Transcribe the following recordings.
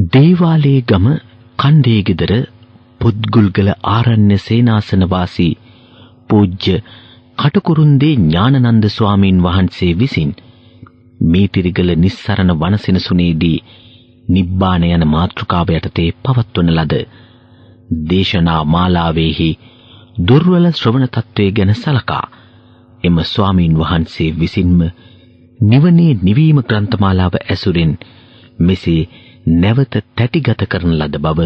දේවාලේ ගම කණ්ඩේ ගෙදර පුත්ගුල්ගල ආරණ්‍ය සේනාසන වාසී පූජ්‍ය කටුකුරුන්දී ඥානනන්ද ස්වාමීන් වහන්සේ විසින් මේතිරිගල නිස්සරණ වනසෙනසුනේදී නිබ්බාන යන මාතෘකාව යටතේ පවත්වන ලද දේශනා මාලාවේහි දුර්වල ශ්‍රවණ තත්වයේ ගැන සලකා එම ස්වාමීන් වහන්සේ විසින්ම නිවනේ නිවීම ග්‍රන්ථමාලාව ඇසුරින් මෙසේ නැවත තැටිගත කරන ලද බව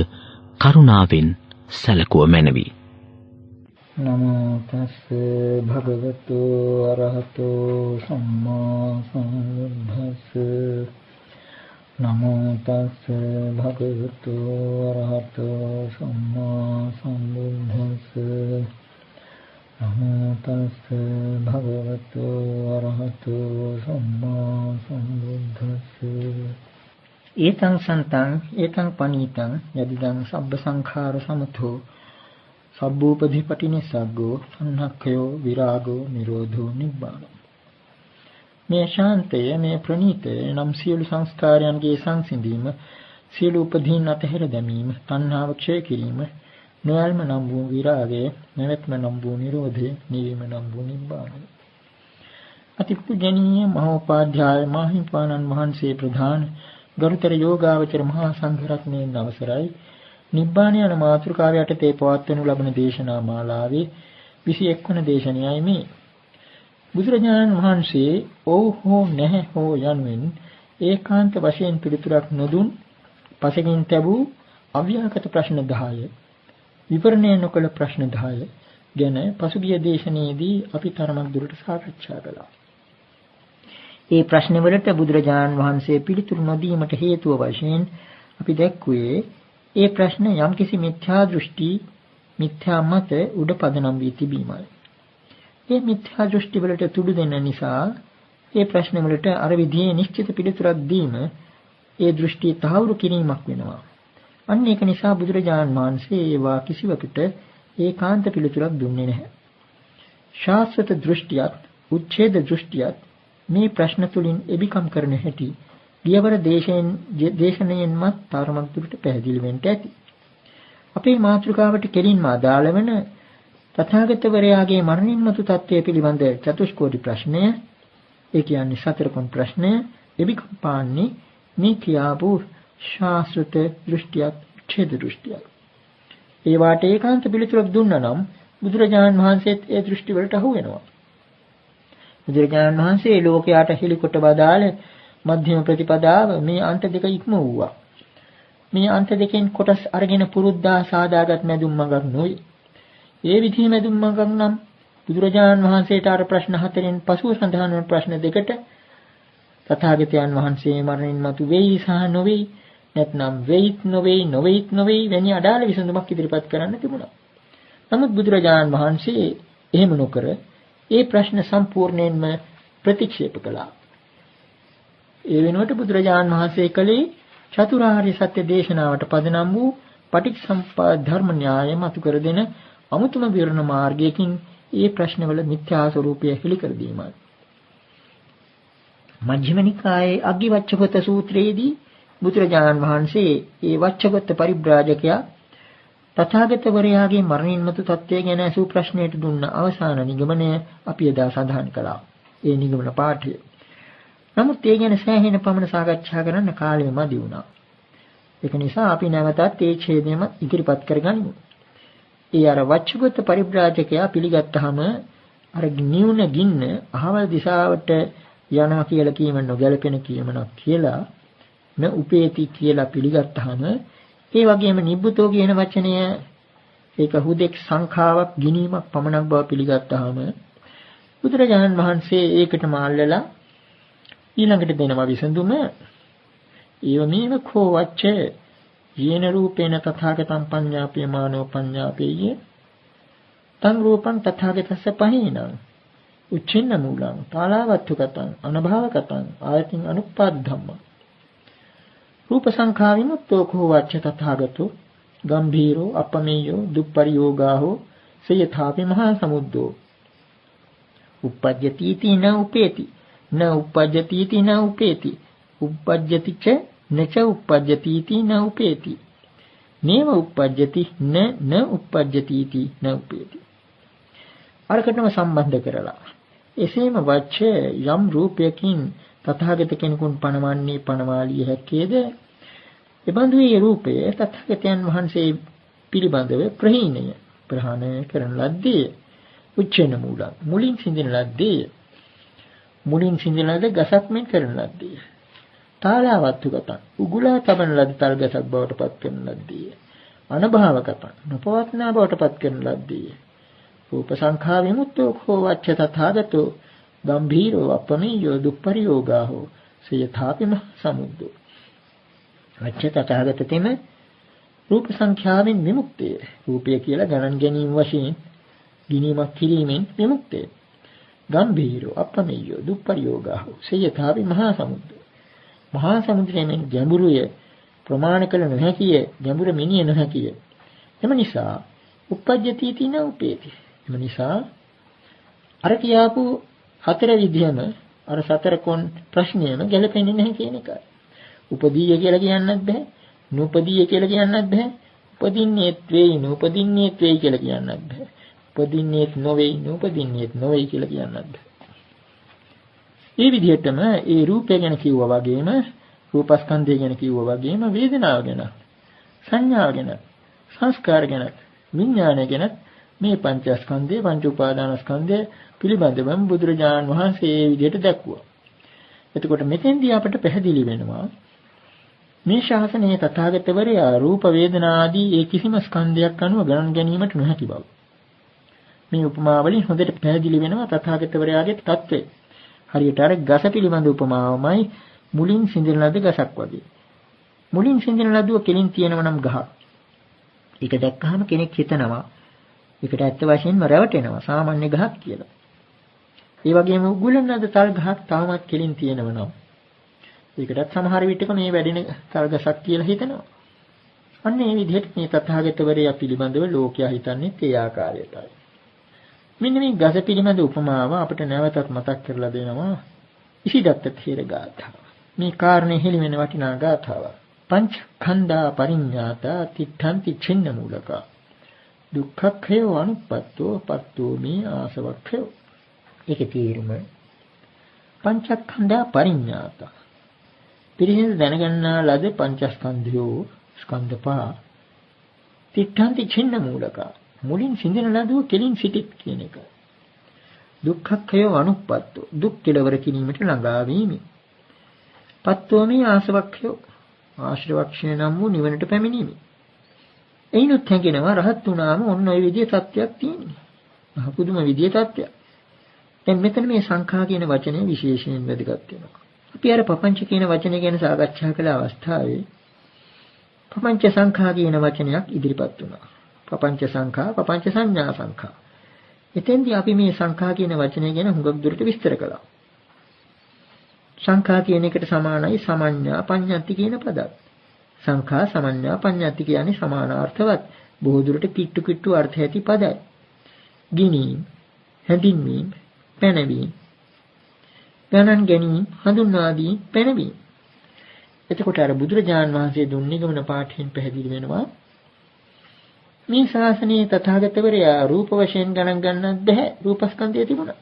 කරුණාවෙන් සැලකුව මැනවි. නමෝ තස්ස භගවතු අරහතෝ සම්මා සම්බුද්දස්ස නමෝ තස්ස භගවතු අරහතෝ සම්මා සම්බුද්දස්ස නමෝ තස්ස භගවතු අරහතෝ සම්මා සම්බුද්දස්ස ඒතං සන්තං ඒතං පනීතං යදිදං සබ්බ සංඛාර සමතෝ සබ්බූපදීපටිනිසග්ගෝ සංහක්ඛයෝ විරාගෝ නිරෝධෝ නිබ්බානෝ. මේ ශාන්තය මේ ප්‍රණීතය නම් සියලු සංස්කාරයන්ගේ සංසිඳීම, සියලු උපදීන් අතහැර දැමීම, තණ්හාව ක්ෂය කිරීම, නොයල්ම නම් වූ විරාගය, නැවැත්ම නම් වූ නිරෝධය, නිවීම නම් වූ නිබ්බානය. අතිපූජනීය මහෝපාධ්‍යාය මාහිම්පාණන් වහන්සේ ප්‍රධාන ගරුතර යෝගාවචර මහා සංඝ රත්නයන් අවසරයි. නිබ්බාන යන මාතෘකාව යටතේ පවත්වනු ලබන දේශනා මාලාවේ 21 වන දේශනයයි මේ. බුදුරජාණන් වහන්සේ ඔව් හෝ නැහැ හෝ යනුවෙන් ඒකාන්ත වශයෙන් පිළිතුරක් නොදුන් පසකින් ලැබූ අව්‍යාකත ප්‍රශ්න 10 විවරණය නොකළ ප්‍රශ්න 10 ගැන පසුගිය දේශනාවේදී අපි තරමක් දුරට සාකච්ඡා කළා. ඒ ප්‍රශ්නවලට බුදුරජාණන් වහන්සේ පිළිතුරු නොදීමට හේතුව වශයෙන් අපි දැක්ුවේ ඒ ප්‍රශ්න යම්කිසි මිත්‍යා දෘෂ්ටි, මිත්‍යා මත උඩ පදනම් වී තිබීමයි. මේ මිත්‍යා දෘෂ්ටි වලට තුඩු දෙන නිසා ඒ ප්‍රශ්න වලට අර විදිහේ නිශ්චිත පිළිතුරක් දීම ඒ දෘෂ්ටි තහවුරු කිරීමක් වෙනවා. අන්න ඒක නිසා බුදුරජාණන් වහන්සේ ඒවා කිසිවකට ඒකාන්ත පිළිතුරක් දුන්නේ නැහැ. ශාස්ත්‍ර දෘෂ්ටියත්, උච්ඡේද දෘෂ්ටියත් මේ ප්‍රශ්න තුලින් එබිකම් කරන හැටි ගියවර දේශනයෙන්මත් තරමක් දුරට පැහැදිලි වෙන්න ඇති. අපේ මාතෘකාවට කෙලින්ම අදාළ වන තථාගතවරයාගේ මරණින් මතු තත්ත්වය පිළිබඳ චතුෂ්කෝටි ප්‍රශ්නය, ඒ කියන්නේ සතරකොන් ප්‍රශ්නය එබිකම් පාන්නේ මේ කියාපු ශාස්ත්‍ර දෘෂ්ටියත්, ඡේද දෘෂ්ටියත්. ඒ වාට ඒකාන්ත පිළිතුරක් දුන්නා නම් බුදුරජාණන් වහන්සේත් ඒ දෘෂ්ටි වලට අහු වෙනවා. බුදුරජාණන් වහන්සේ ලෝකයට හෙළිකොට බදාළ මධ්‍යම ප්‍රතිපදාව මේ අන්ත දෙක ඉක්ම වූවා. මේ අන්ත දෙකෙන් කොටස් අරගෙන පුරුද්දා සාදාගත් මැදුම් මඟක් නොවේ. ඒ විදිහේ මැදුම් මඟක් නම් බුදුරජාණන් වහන්සේට අර ප්‍රශ්න 4න් පසුව සඳහන් වන ප්‍රශ්න දෙකට තථාගතයන් වහන්සේ මරණින් මතු වෙයි සහ නොවේයි, නැත්නම් වෙයිත් නොවේයි වැනි අඩාල විසඳුමක් ඉදිරිපත් කරන්න තිබුණා. නමුත් බුදුරජාණන් වහන්සේ එහෙම නොකර ඒ ප්‍රශ්න සම්පූර්ණයෙන්ම ප්‍රතික්ෂේප කළා. ඒ වෙනුවට බුදුරජාණන් වහන්සේ කලේ චතුරාර්ය සත්‍ය දේශනාවට පදනම් වූ පටිච්චසමුප්පාද ධර්ම න්‍යාය මතු කර දෙන අමුතුම විවරණ මාර්ගයකින් ඒ ප්‍රශ්නවල මිත්‍යා ස්වરૂපය හෙළි කර දීමයි. මජ්ක්‍ධිම නිකායේ අග්ගිවච්ඡගත සූත්‍රයේදී බුදුරජාණන් වහන්සේ ඒ වච්ඡගත පරිබ්‍රාජකයා තථාගතවරයාගේ මරණින් මතු තත්ත්වය ගැන අසූ ප්‍රශ්නයට දුන්න අවසාන නිගමනය අපි එදා සඳහන් කළා. ඒ නිගමන පාඨය. නමුත් ඒ ගැන සෑහෙන පමණ සාකච්ඡා කරන්න කාලෙ මදි වුණා. ඒක නිසා අපි නැවතත් ඒ ඡේදයම ඉදිරිපත් කරගනිමු. ඒ අර වච්ඡගත පරිබ්‍රාජකයා පිළිගත්තාම අර නිවුන ගින්න අහවල් දිශාවට යනවා කියලා කීම නොගැලපෙන කීමක් කියලා න උපේති කියලා පිළිගත්තාම, ඒ වගේම නිබ්බුතෝ කියන වචනය ඒක හුදෙක් සංඛාවක් ගිනීමක් පමණක් බව පිළිගත්තාම බුදුරජාණන් වහන්සේ ඒකට මාල්ලලා ඊළඟට දෙනවා විසඳුම. ඒව මේව කෝ වච්ච යේන රූපේන තථාගතං පඤ්ඤාපේමානෝ පඤ්ඤාපේය තං රූපං තථාගතස්ස පහේනං උච්චින්න මූලං පාලාවත්තුකතං අනභාවකතං ආයතින් අනුප්පාද ධම්ම රූප සංඛා විමුක්තෝ කෝ වච්ච තථාගතෝ ගම්භීරෝ අපමෙය්‍යෝ දුප්පරියෝගාහෝ සයථාපි මහා සමුද්දෝ uppajjati iti na upeti na uppajjati iti na upeti uppajjati ca නච uppajjati iti න උපේති. නේව uppajjati න uppajjati iti න උපේති. අරකටම සම්බන්ධ කරලා එසේම වච්ච යම් රූපයකින් තථාගත කෙනෙකුන් පණවන්නේ පණවාලිය හැක්කේද එබඳු ඒ රූපය තථාගතයන් වහන්සේ පිළිබඳව ප්‍රහීණය ප්‍රහාණය කරන ලද්දේ උච්චේන මූලං මුලින් සිඳින ලද්දේ මුලින් සිඳින ලද ගසක් මෙන් කරන ලද්දේ තාලාවත්තුගතං උගුලා තබන ලද තල් ගසක් බවට පත් කරන ලද්දේ අනභාවගතං නොපවත්නා බවට පත් කරන ලද්දේ රූප සංඛා විමුක්තෝ කෝ වච්ච තථාගතෝ ගම්භීරෝ අපමෙය්‍යෝ දුප්පරියෝගාහෝ සයථාපිම සමුද්දෝ වච්ච තථාගත තෙම රූප සංඛ්‍යාවෙන් විමුක්තය රූපය කියලා ගණන් ගැනීම වශයෙන් ගිනීමක් කිරීමෙන් විමුක්තය ගම්භීරෝ අපමෙය්‍යෝ දුප්පරියෝගාහෝ සයථාපි මහා සමුද්දෝ මහා සමුද්‍රයෙන් ගැඹුරුය ප්‍රමාණ කළ නොහැකිය ගැඹුර මිනිය නොහැකිය එම නිසා uppajjati iti න උපේති එම නිසා අර කියාපු හතර විදිහම අර සතර කොන් ප්‍රශ්නයම ගැලපෙන්නේ නැහැ කියන එකයි. උපදීය කියලා කියන්නත් බෑ. නූපදීය කියලා කියන්නත් බෑ. උපදින්නේත් වෙයි නූපදින්නේත් වෙයි කියලා කියන්නත් බෑ. උපදින්නේත් නොවේයි නූපදින්නේත් නොවේයි කියලා කියන්නත් බෑ. මේ විදිහටම ඒ රූපය ගැන කිව්වා වගේම රූපස්කන්ධය ගැන කිව්වා වගේම වේදනාව ගැන සංඥාව ගැන සංස්කාර ගැන විඥානය ගැන මේ පංචස්කන්ධය පංච උපාදානස්කන්ධය පිළිබඳවම බුදුරජාණන් වහන්සේ මේ විදිහට දැක්වුවා. එතකොට මෙතෙන්දී අපට පැහැදිලි වෙනවා මේ ශාසනයේ තථාගතවරයා රූප වේදනා ආදී ඒ කිසිම ස්කන්ධයක් අනුව ගණන් ගැනීමට නොහැකි බව. මේ උපමාවලින් හොඳට පැහැදිලි වෙනවා තථාගතවරයාගේ தત્ත්වය. හරියට අර ගස පිළිබඳ උපමාවමයි මුලින් සිඳින ලද ගසක් වගේ. මුලින් සිඳින ලදුව කෙලින් තියෙනවා නම් ගහක්. ඒක දැක්කහම කෙනෙක් හිතනවා ඒකට ඇත්ත වශයෙන්ම රැවටෙනවා සාමාන්‍ය ගහක් කියලා. ඒ වගේම උගුලන ලද තල් ගහක් තාමත් කෙලින් තියෙනවා නම් ඒකටත් සමහර විටක මේ වැඩෙන තල් ගසක් කියලා හිතනවා. අන්න ඒ විදිහට මේ තථාගතවරයා පිළිබඳව ලෝකයා හිතන්නේ ඒ ආකාරයටයි. මෙන්න මේ ගස පිළිබඳ උපමාව අපිට නැවතත් මතක් කරලා දෙනවා ඉසිදත්ත තේර ගාථාව. මේ කාරණේ හෙළිවෙන වටිනා ගාථාවක්. පංච ඛණ්ඩා පරිඤ්ඤාතා තිත්තන්ති චින්න මූලකා දුක්ඛක්ඛයෝ අනුප්පත්තෝ පත්තෝ මේ ආසවක්ඛයෝ. ඒකේ තේරුම පංචස්කන්ධා පරිඤ්ඤාතා පිරිසිදු දැනගන්නා ලද පංචස්කන්ධයෝ ස්කන්ධ පහ තිත්තන්ති චින්න මූලකා මුලින් සිඳින ලදුව කෙලින් සිටිත් කියන එක. දුක්ඛක්ඛයෝ අනුප්පත්තෝ දුක් කෙලවර කිරීමට ළඟා වීම. පත්තෝ මේ ආසවක්ඛයෝ ආශ්‍රවක්ෂය නම් වූ නිවනට පැමිණීම. එයිනුත් හැඟෙනවා රහත් වුණාම ඔන්න ඔය විදිහේ තත්ත්වයක් තියෙනවා. මහ පුදුම විදිහේ තත්ත්වයක්. දැන් මෙතන මේ සංඛා කියන වචනේ විශේෂයෙන් වැදගත් වෙනවා. අපි අර පపంచ කියන වචනේ ගැන සාකච්ඡා කළ අවස්ථාවේ පపంచ සංඛා කියන වචනයක් ඉදිරිපත් වුණා. පపంచ සංඛා, පపంచ සංඥා සංඛා. එතෙන්දී අපි මේ සංඛා කියන වචනේ ගැන හුඟක් දුරට විස්තර කළා. සංඛා කියන එකට සමානයි සමඤ්ඤා පඤ්ඤාති කියන පදත්. සංඛා සමඤ්ඤා පඤ්ඤාති කියන්නේ සමානාර්ථවත් බොහෝ දුරට කිට්ටු කිට්ටු අර්ථ ඇති පදයි. ගිනීම්, හැඳින්වීම, පැනවීම, ගණන් ගැනීම, හඳුන්වා දීම, පැනවීම. එතකොට අර බුදුරජාණන් වහන්සේ දුන් නිගමන පාඨයෙන් පැහැදිලි වෙනවා මේ ශාසනයේ තථාගතවරයා රූප වශයෙන් ගණන් ගන්නත් බෑ රූපස්කන්ධය තිබුණා.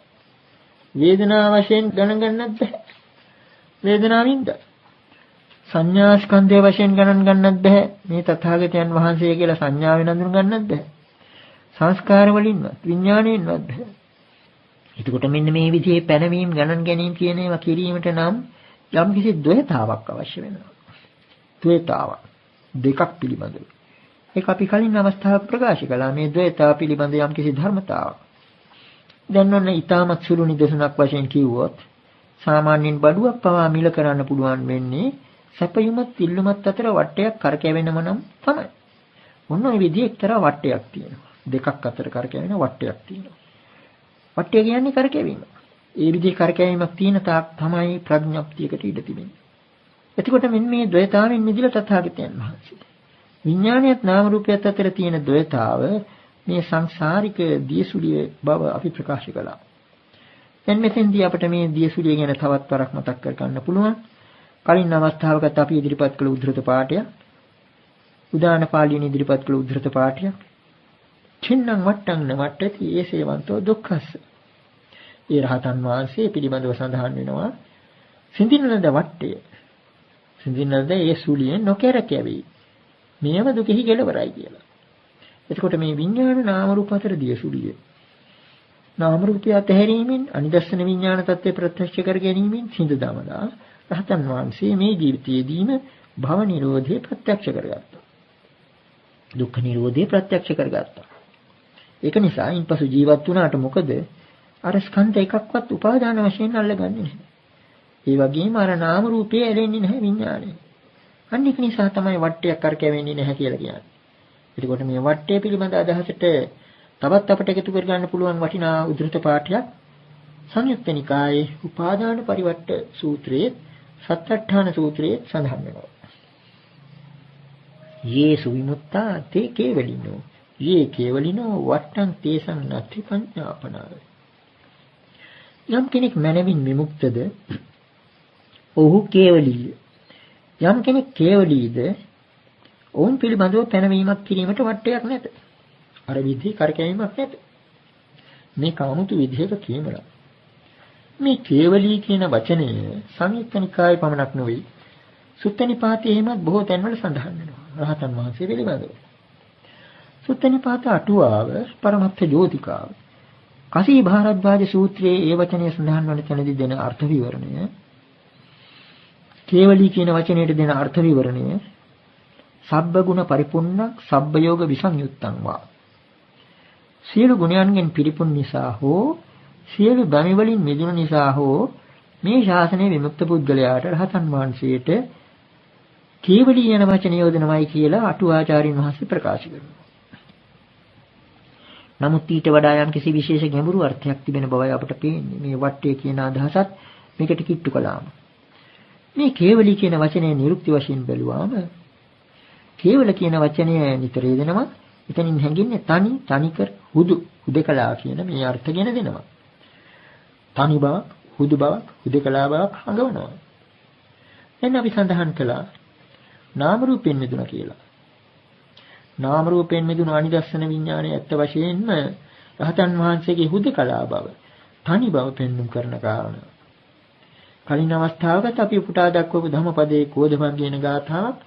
වේදනා වශයෙන් ගණන් ගන්නත් බෑ වේදනාවින්ද. සංඥා ස්කන්ධය වශයෙන් ගණන් ගන්නත් බෑ මේ තථාගතයන් වහන්සේ කියලා සංඥාවෙන් අඳුර ගන්නත් බෑ. සංස්කාර වලින්වත් විඥාණයෙන්වත් බෑ. එතකොට මෙන්න මේ විදිහේ පැනවීම ගණන් ගැනීම කියන ඒවා කිරීමට නම් යම්කිසි ද්වේතාවක් අවශ්‍ය වෙනවා. ද්වේතාවක් දෙකක් පිළිබඳව. ඒක අපි කලින් අවස්ථාවක ප්‍රකාශ කළා මේ ද්වේතාව පිළිබඳ යම්කිසි ධර්මතාවක්. දැන් ඔන්න ඊටමත් සුළු නිදසුනක් වශයෙන් කිව්වොත් සාමාන්‍යයෙන් බඩුවක් පවා මිල කරන්න පුළුවන් වෙන්නේ සැපයුමත් ඉල්ලුමත් අතර වටයක් කරකැවෙනම නම් තමයි. ඔන්න ඔය විදිහේ එක්තරා වටයක් තියෙනවා. දෙකක් අතර කරකැවෙන වටයක් තියෙනවා. වටය කියන්නේ කරකැවීම. ඒ විදිහේ කරකැවීමක් තියෙන තාක් තමයි ප්‍රඥප්තියකට ඉඩ තිබෙන්නේ. එතකොට මෙන්න මේ ද්වේතාවෙන් මිදිලා තථාගතයන් වහන්සේ. විඥානියත් නාම රූපයත් අතර තියෙන ද්වේතාව මේ සංසාරික දියසුලිය බව අපි ප්‍රකාශ කළා. දැන් මෙතෙන්දී අපිට මේ දියසුලිය ගැන තවත් වරක් මතක් කර ගන්න පුළුවන්. කලින් අවස්ථාවකත් අපි ඉදිරිපත් කළ උද්ධෘත පාඨය, උදාන පාළියෙන් ඉදිරිපත් කළ උද්ධෘත පාඨය, චින්නම් වට්ටං නවට්ටති ඒසේවන්තෝ දුක්ඛස්ස. ඒ රහතන් වහන්සේ පිළිබඳව සඳහන් වෙනවා සිඳින ලද වට්ටය, සිඳින ලද ඒ සුලියෙන් නොකැරකෙවි. මේව දුකෙහි කෙලවරයි කියලා. එතකොට මේ විඥාන නාම රූප අතර දියසුලිය. නාම රූපය අතහැරීමෙන් අනිදස්සන විඥාන තත්ත්වය ප්‍රත්‍යක්ෂ කර ගැනීමෙන් සිඳ දමලා රහතන් වහන්සේ මේ ජීවිතයේදීම භව නිරෝධය ප්‍රත්‍යක්ෂ කරගත්තා. දුක්ඛ නිරෝධය ප්‍රත්‍යක්ෂ කරගත්තා. ඒක නිසා ඉන්පසු ජීවත් වුණාට මොකද? අර ස්කන්ධ එකක්වත් උපාදාන වශයෙන් අල්ලගන්නේ නැහැ. ඒ වගේම අර නාම රූපේ ඇලෙන්නේ නැහැ විඥානේ. අන්න ඒක නිසා තමයි වට්ටයක් කරකැවෙන්නේ නැහැ කියලා කියන්නේ. එතකොට මේ වට්ටය පිළිබඳ අදහසට තවත් අපට එකතු කර ගන්න පුළුවන් වටිනා උද්දෘත පාඨයක් සංයුත්ත නිකායේ උපාදාන පරිවට්ට සූත්‍රයේ සත්අට්ඨාන සූත්‍රයේ සඳහන් වෙනවා. යේසු විමුක්තා තේ කේවලිනෝ යේ කේවලිනෝ වට්ටං තේසං නත්ති පඤ්ඤාපනාය. යම් කෙනෙක් මනවින් විමුක්තද ඔහු කේවලීය. යම් කෙනෙක් කේවලීද ඔවුන් පිළිබඳව පැනවීමක් කිරීමට වට්ටයක් නැත. අර විදිහේ කරකැවීමක් නැත. මේ කාමුතු විදිහක කියනවා. මේ කේවලී කියන වචනය සංයුත්ත නිකායේ පමණක් නෙවෙයි සුත්ත නිපාතයේමත් බොහෝ තැන්වල සඳහන් වෙනවා. රහතන් වහන්සේ පිළිබඳව. සුත්ත නිපාත අටුවාව පරමත්ථ ජෝතිකාව. කසී භාරද්වාජ සූත්‍රයේ ඒ වචනය සඳහන් වන තැනදී දෙන අර්ථ විවරණය, කේවලී කියන වචනයට දෙන අර්ථ විවරණය සබ්බ ගුණ පරිපූර්ණක් සබ්බ යෝග විසංයුත්තං වා. සියලු ගුණයන්ගෙන් පිරිපුන් නිසා හෝ සියලු ධමි වලින් මිදුණු නිසා හෝ මේ ශාසනයේ විමුක්ත පුද්ගලයාට රහතන් වහන්සේට කේවලී යන වචනය යොදනවායි කියලා අටුවාචාරින් වහන්සේ ප්‍රකාශ කරනවා. නමුත් ඊට වඩා යම් කිසි විශේෂ ගැඹුරු අර්ථයක් තිබෙන බවයි අපට පේන්නේ. මේ වට්ටය කියන අදහසත් මේකට කිට්ටු කළාම. මේ කේවලී කියන වචනේ නිරුක්ති වශයෙන් බැලුවාම කේවල කියන වචනය නිතර යෙදෙනවා. එතනින් හැඟින්නේ තනි, තනිකර, හුදු, හුදකලා කියන මේ අර්ථගෙන දෙනවා. තනි බවක්, හුදු බවක්, හුදකලා බවක් හඟවනවා. එන්න අපි සඳහන් කළා නාම රූපෙන් මිදුණා කියලා. නාම රූපෙන් මිදුණු අනිදස්සන විඥානයේ ඇත්ත වශයෙන්ම රහතන් වහන්සේගේ හුදකලා බව, තනි බව පෙන්වුම් කරන කාරණා. කලින් අවස්ථාවකට අපි පුටා දක්වපු ධම්මපදයේ කෝධභංගේන ගාථාවක්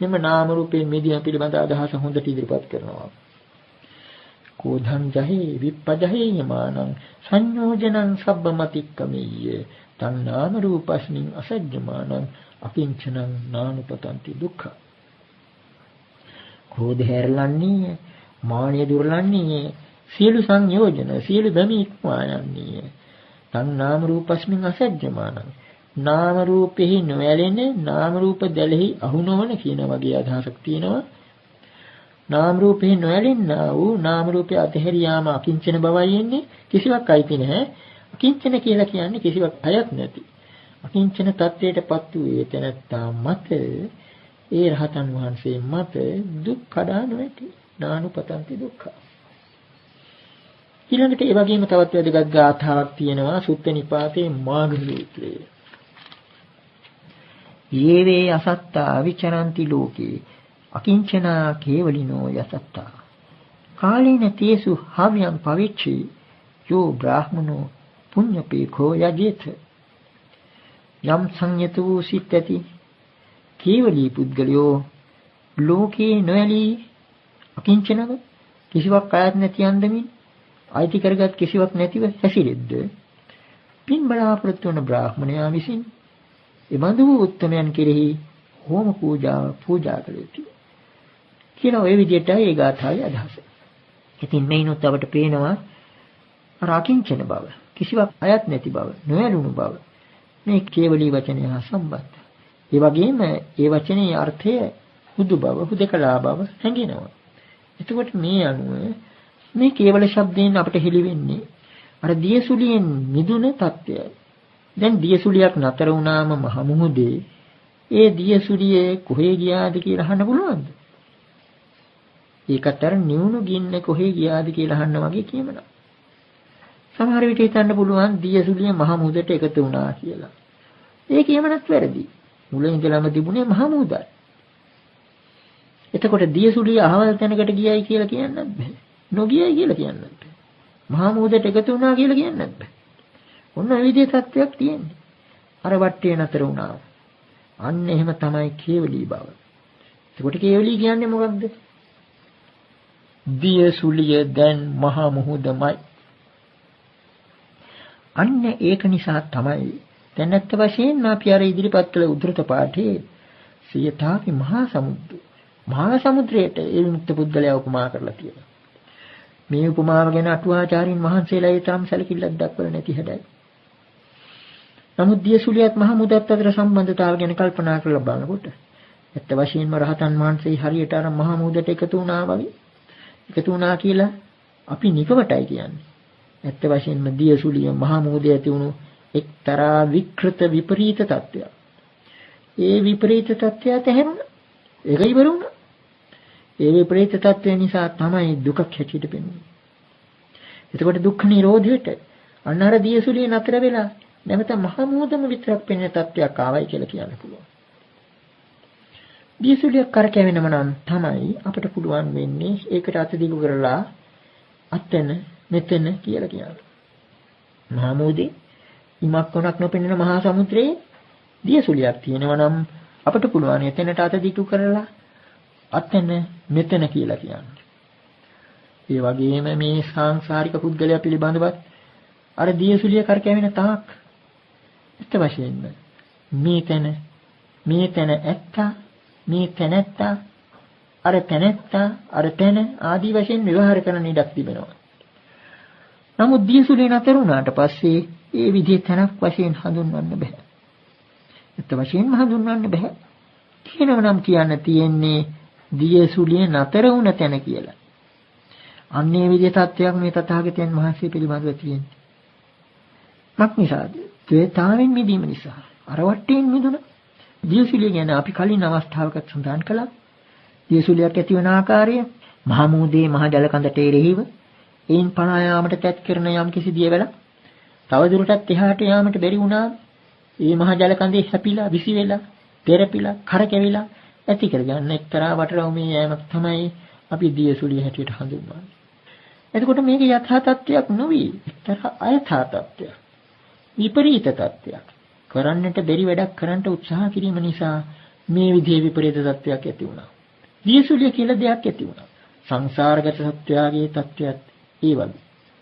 මෙම නාම රූපයෙන් මිදීම පිළිබඳ අදහස හොඳට ඉදිරිපත් කරනවා. කෝධං ජහේ විප්පජහේ යමානං සංයෝජනං සබ්බමතික්කමීය තං නාම රූපස්මින් අසජ්ජමානං අකිංචනං නානුපතන්ති දුක්ඛ. ක්‍රෝධ හැරලන්නේ, මානය දුරලන්නේ, සියලු සංයෝජන, සියලු ධමි ඉක්මවා යන්නේ. තං නාම රූපස්මින් අසජ්ජමානං නාම රූපෙහි නොඇලෙන, නාම රූප දැලෙහි අහු නොවන කියන වගේ අදහසක් තියෙනවා. නාම රූපෙහි නොඇලෙන්නා වූ නාම රූපය අතහැරියාම අකිංචන බවයි එන්නේ. කිසිවක් අයිති නැහැ. අකිංචන කියලා කියන්නේ කිසිවක් අයත් නැති. අකිංචන තත්වයටපත් වූ ඒ තැනැත්තා මත, ඒ රහතන් වහන්සේ මත දුක් කඩා නොඇති. නානුපතන්ති දුක්ඛ. ඊළඟට ඒ වගේම තවත් වැදගත් ගාථාවක් තියෙනවා සුත්ත නිපාතේ මාඝ සූත්‍රයේ. යේවේ අසත්තා විචරಂತಿ ලෝකේ අකිංචනා කේවලිනෝ යසත්තා කාලේන තේසු හව්‍යං පවිච්චි යෝ බ්‍රාහ්මනෝ පුඤ්ඤපේඛෝ යජේත. යම් සංයතු සිත් ඇති කේවලී පුද්ගලයෝ ලෝකේ නොඇලී අකිංචනව කිසිවක් අයත් නැති අන්දමින් අයිති කරගත් කිසිවක් නැතිව හැසිරෙද්ද පින් බලාපොරොත්තු වන බ්‍රාහ්මණයා විසින් එබඳු උත්තමයන් කෙරෙහි හෝම පූජා කළ යුතුය කියන ඔය විදිහටයි ඒ ගාථාවේ අදහස. ඉතින් මේනොත් අපට පේනවා අකිංචන බව, කිසිවක් අයත් නැති බව, නොඇලුණු බව මේ කේවලී වචනය හා සම්බන්ධයි. ඒ වගේම ඒ වචනේ අර්ථය හුදු බව, හුදකලා බව හැඟෙනවා. එතකොට මේ අනුව මේ කේවල ශබ්දයෙන් අපට හෙළි වෙන්නේ අර දියසුලියෙන් මිදුන තත්ත්වයයි. දැන් දියසුලියක් නතර වුණාම මහ මුහුදේ ඒ දියසුලියේ කොහේ ගියාද කියලා අහන්න පුළුවන්ද? ඒකට අර නිවුණු ගින්න කොහේ ගියාද කියලා අහන්න වගේ කියමන. සමහර විට හිතන්න පුළුවන් දියසුලිය මහ මුහුදට එකතු වුණා කියලා. ඒ කියමනත් වැරදි. මුලින් ඉඳලාම තිබුණේ මහා මුහුදයි. එතකොට දියසුලිය අහවල් තැනකට ගියයි කියලා කියන්නත් බෑ. නොගියයි කියලා කියන්නත් බෑ. මහා මුහුදට එකතු වුණා කියලා කියන්නත් බෑ. ඔන්න ඔය විදිහේ තත්ත්වයක් තියෙන්නේ. අර වට්ටිය නතර වුණා. අන්න එහෙම තමයි කේවලී බව. එතකොට කේවලී කියන්නේ මොකක්ද? දියසුලිය දැන් මහා මුහුදමයි. අන්න ඒක නිසා තමයි දැන් ඇත්ත වශයෙන්ම අපි අර ඉදිරිපත් කළ උද්දෘත පාඨයේ සියතාපි මහා සමුද්‍රය. මහා සමුද්‍රයට ඒ විමුක්ත පුද්ගලයා උපමා කරලා තියෙනවා. මේ උපමාව ගැන අටුවාචාරින් වහන්සේලා ඒ තරම් සැලකිල්ලක් දක්වලා නැති හැඩයි. නමුත් දියසුලියත් මහා මුහුදත් අතර සම්බන්ධතාවය ගැන කල්පනා කරලා බලනකොට ඇත්ත වශයෙන්ම රහතන් වහන්සේ හරියට අර මහා මුහුදට එකතු වුණා වගේ එකතු වුණා කියලා අපි නිකවටයි කියන්නේ. ඇත්ත වශයෙන්ම දියසුලිය මහා මුහුදේ ඇති වුණු එක්තරා විකෘත විපරීත තත්ත්වයක්. ඒ විපරීත තත්ත්වය තැහැරුණා. ඒක ඉවර වුණා. ඒ විපරීත තත්ත්වය නිසා තමයි දුකක් හැටියට පෙනෙන්නේ. එතකොට දුක්ඛ නිරෝධයට අන්නර දියසුලිය නතර වෙලා නැවත මහා මුහුදම විතරක් පෙනෙන තත්ත්වයක් ආවයි කියලා කියන්න පුළුවන්. දියසුලිය කරකැවෙනම නම් තමයි අපිට පුළුවන් වෙන්නේ ඒකට අත දිගු කරලා අතන මෙතන කියලා කියනවා. මහා මුහුදේ ඉමක් කොනක් නොපෙනෙන මහා සමුද්‍රයේ දියසුලියක් තියෙනවා නම් අපිට පුළුවන් එතනට අත දිගු කරලා අතන මෙතන කියලා කියන්නේ. ඒ වගේම මේ සාංශාරික පුද්ගලයා පිළිබඳව අර දියසුලිය කරකැවෙන තාක් ඇත්ත වශයෙන්ම මේ තැන ඇත්තා මේ තැනැත්තා අර තැනැත්තා අර තැන ආදී වශයෙන් ව්‍යවහාර කරන ඉඩක් තිබෙනවා. නමුත් දියසුලිය නතර වුණාට පස්සේ ඒ විදිහේ තැනක් වශයෙන් හඳුන්වන්න බෑ. ඇත්ත වශයෙන්ම හඳුන්වන්න බෑ. කියනවා නම් කියන්න තියෙන්නේ දියසුලිය නතර වුණ තැන කියලා. අන්නේ විදිහේ තත්ත්වයක් මේ තථාගතයන් වහන්සේ පිළිබඳව තියෙන්නේ. මක් නිසාද? ද්වේතාවෙන් මිදීම නිසා. අර වට්ටියෙන් මිදුණ. දියසුලිය ගැන අපි කලින් අවස්ථාවක සඳහන් කළා. දියසුලියක් ඇති වන ආකාරය මහා මුහුදේ මහා ජල කඳට එරෙහිව ඒන් පලා යාමට තැත් කරන යම් කිසි දියවැලක් තව දුරටත් එහාට යාමට බැරි වුණා. ඒ මහා ජල කඳේ හැපිලා, විසි වෙලා, තෙරපිලා, කරකැවිලා ඇති කරගන්න එක්තරා වටරවුමේ යෑමක් තමයි අපි දියසුලිය හැටියට හඳුන්වන්නේ. එතකොට මේක යථා තත්ත්වයක් නොවේ. එක්තරා අයථා තත්ත්වයක්. විපරීත තත්ත්වයක්. කරන්නට බැරි වැඩක් කරන්නට උත්සාහ කිරීම නිසා මේ විදිහේ විපරීත තත්ත්වයක් ඇති වුණා. දියසුලිය කියලා දෙයක් ඇති වුණා. සංසාරගත සත්‍යයේ තත්ත්වයක් ඒ වගේ.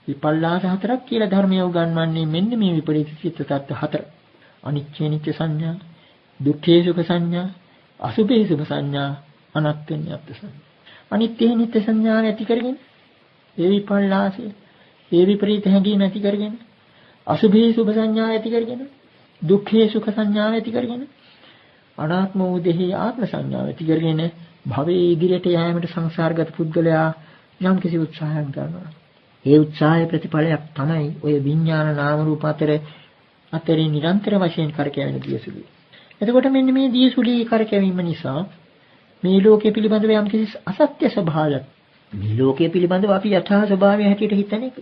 විපල්ලාස හතරක් කියලා ධර්මය උගන්වන්නේ මෙන්න මේ විපරීත චිත්ත තත්ත්ව හතර. අනිච්ච නිච්ච සංඥා, දුක්ඛේ සුඛ සංඥා, අසුභේ සුභ සංඥා, අනාත්මේ නිත්‍ය සංඥා. අනිත්‍ය නිත්‍ය සංඥා ඇති කරගෙන ඒ විපල්ලාසය, ඒ විපරීත හැඟීම ඇති කරගෙන අසුභේ සුභ සංඥා ඇති කරගෙන දුක්ඛේ සුඛ සංඥා ඇති කරගෙන අනාත්ම වූ දෙහි ආත්ම සංඥාව ඇති කරගෙන භවයේ ඉදිරියට යෑමට සංසාරගත පුද්ගලයා යම් කිසි උත්සාහයක් ගන්නවා. ඒ උත්සාහයේ ප්‍රතිඵලයක් තමයි ඔය විඥාන නාම රූප අතරේ නිරන්තර වශයෙන් කරකැවෙන දියසුලිය. එතකොට මෙන්න මේ දියසුලිය කරකැවීම නිසා මේ ලෝකයේ පිළිබඳව යම් කිසි අසත්‍ය ස්වභාවයක් මේ ලෝකයේ පිළිබඳව අපි යථා ස්වභාවය හැටියට හිතන එක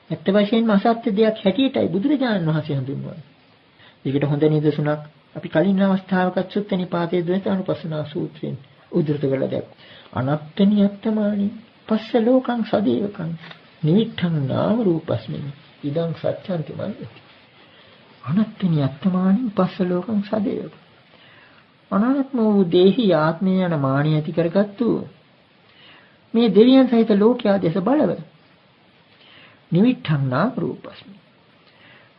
ඇත්ත වශයෙන්ම අසත්‍ය දෙයක් හැටියටයි බුදුරජාණන් වහන්සේ හඳුන්වන්නේ. ඒකට හොඳ නිදසුනක් අපි කලින් අවස්ථාවක සුත්ත නිපාතයේ ද්වේතානුපස්සනා සූත්‍රයෙන් උද්දෘත කරලා දැක්කා. අනත්තනියත්තමානි පස්ස ලෝකං සදේවකං නිවිඨං නාම රූපස්මින් ඉදං සත්‍යන්ති මඤ්ඤති. අනත්තනියත්තමානි පස්ස ලෝකං සදේවකං. අනාත්ම වූ දේහි ආත්මය යන මානිය ඇති කරගත්තු මේ දෙවියන් සහිත ලෝකයා දැස බලව නිවිඨං නාම රූපස්මින්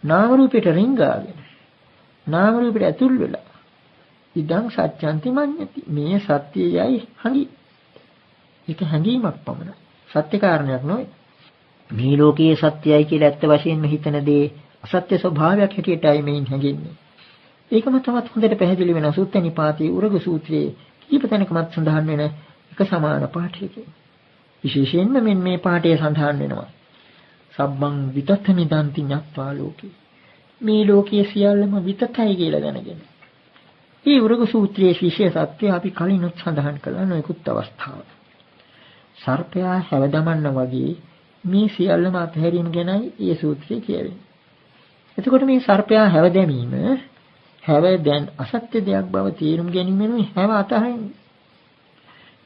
නාම රූපයට රිංගාගෙන නාම රූපයට ඇතුල් වෙලා ඉදං සත්‍යන්ති මඤ්ඤති. මේ සත්‍යයයි හඟි. ඒක හැඟීමක් පමණයි. සත්‍ය කාරණයක් නෙවෙයි. මේ ලෝකයේ සත්‍යයයි කියලා ඇත්ත වශයෙන්ම හිතන දේ අසත්‍ය ස්වභාවයක් හැටියටයි මේන් හැඟෙන්නේ. ඒකම තවත් හොඳට පැහැදිලි වෙන සුත්ත නිපාතයේ උරග සූත්‍රයේ කීප තැනකමත් සඳහන් වෙන එක සමාන පාඨයකින්. විශේෂයෙන්ම මේ පාඨයේ සඳහන් වෙනවා. සබ්බං විතතමිදන්ති ඤත්වා ලෝකේ. මේ ලෝකයේ සියල්ලම විතතයි කියලා දැනගෙන. මේ උරග සූත්‍රයේ විශේෂත්වය අපි කලිනුත් සඳහන් කළා නොයෙකුත් අවස්ථාවල. සර්පයා හැවදමන්න වගේ මේ සියල්ලම අත්හැරීම ගැනයි මේ සූත්‍රයේ කියවෙන්නේ. එතකොට මේ සර්පයා හැවදැමීම හැව දැන් අසත්‍ය දෙයක් බව තේරුම් ගැනීමෙනුයි හැව අතහරින්නේ.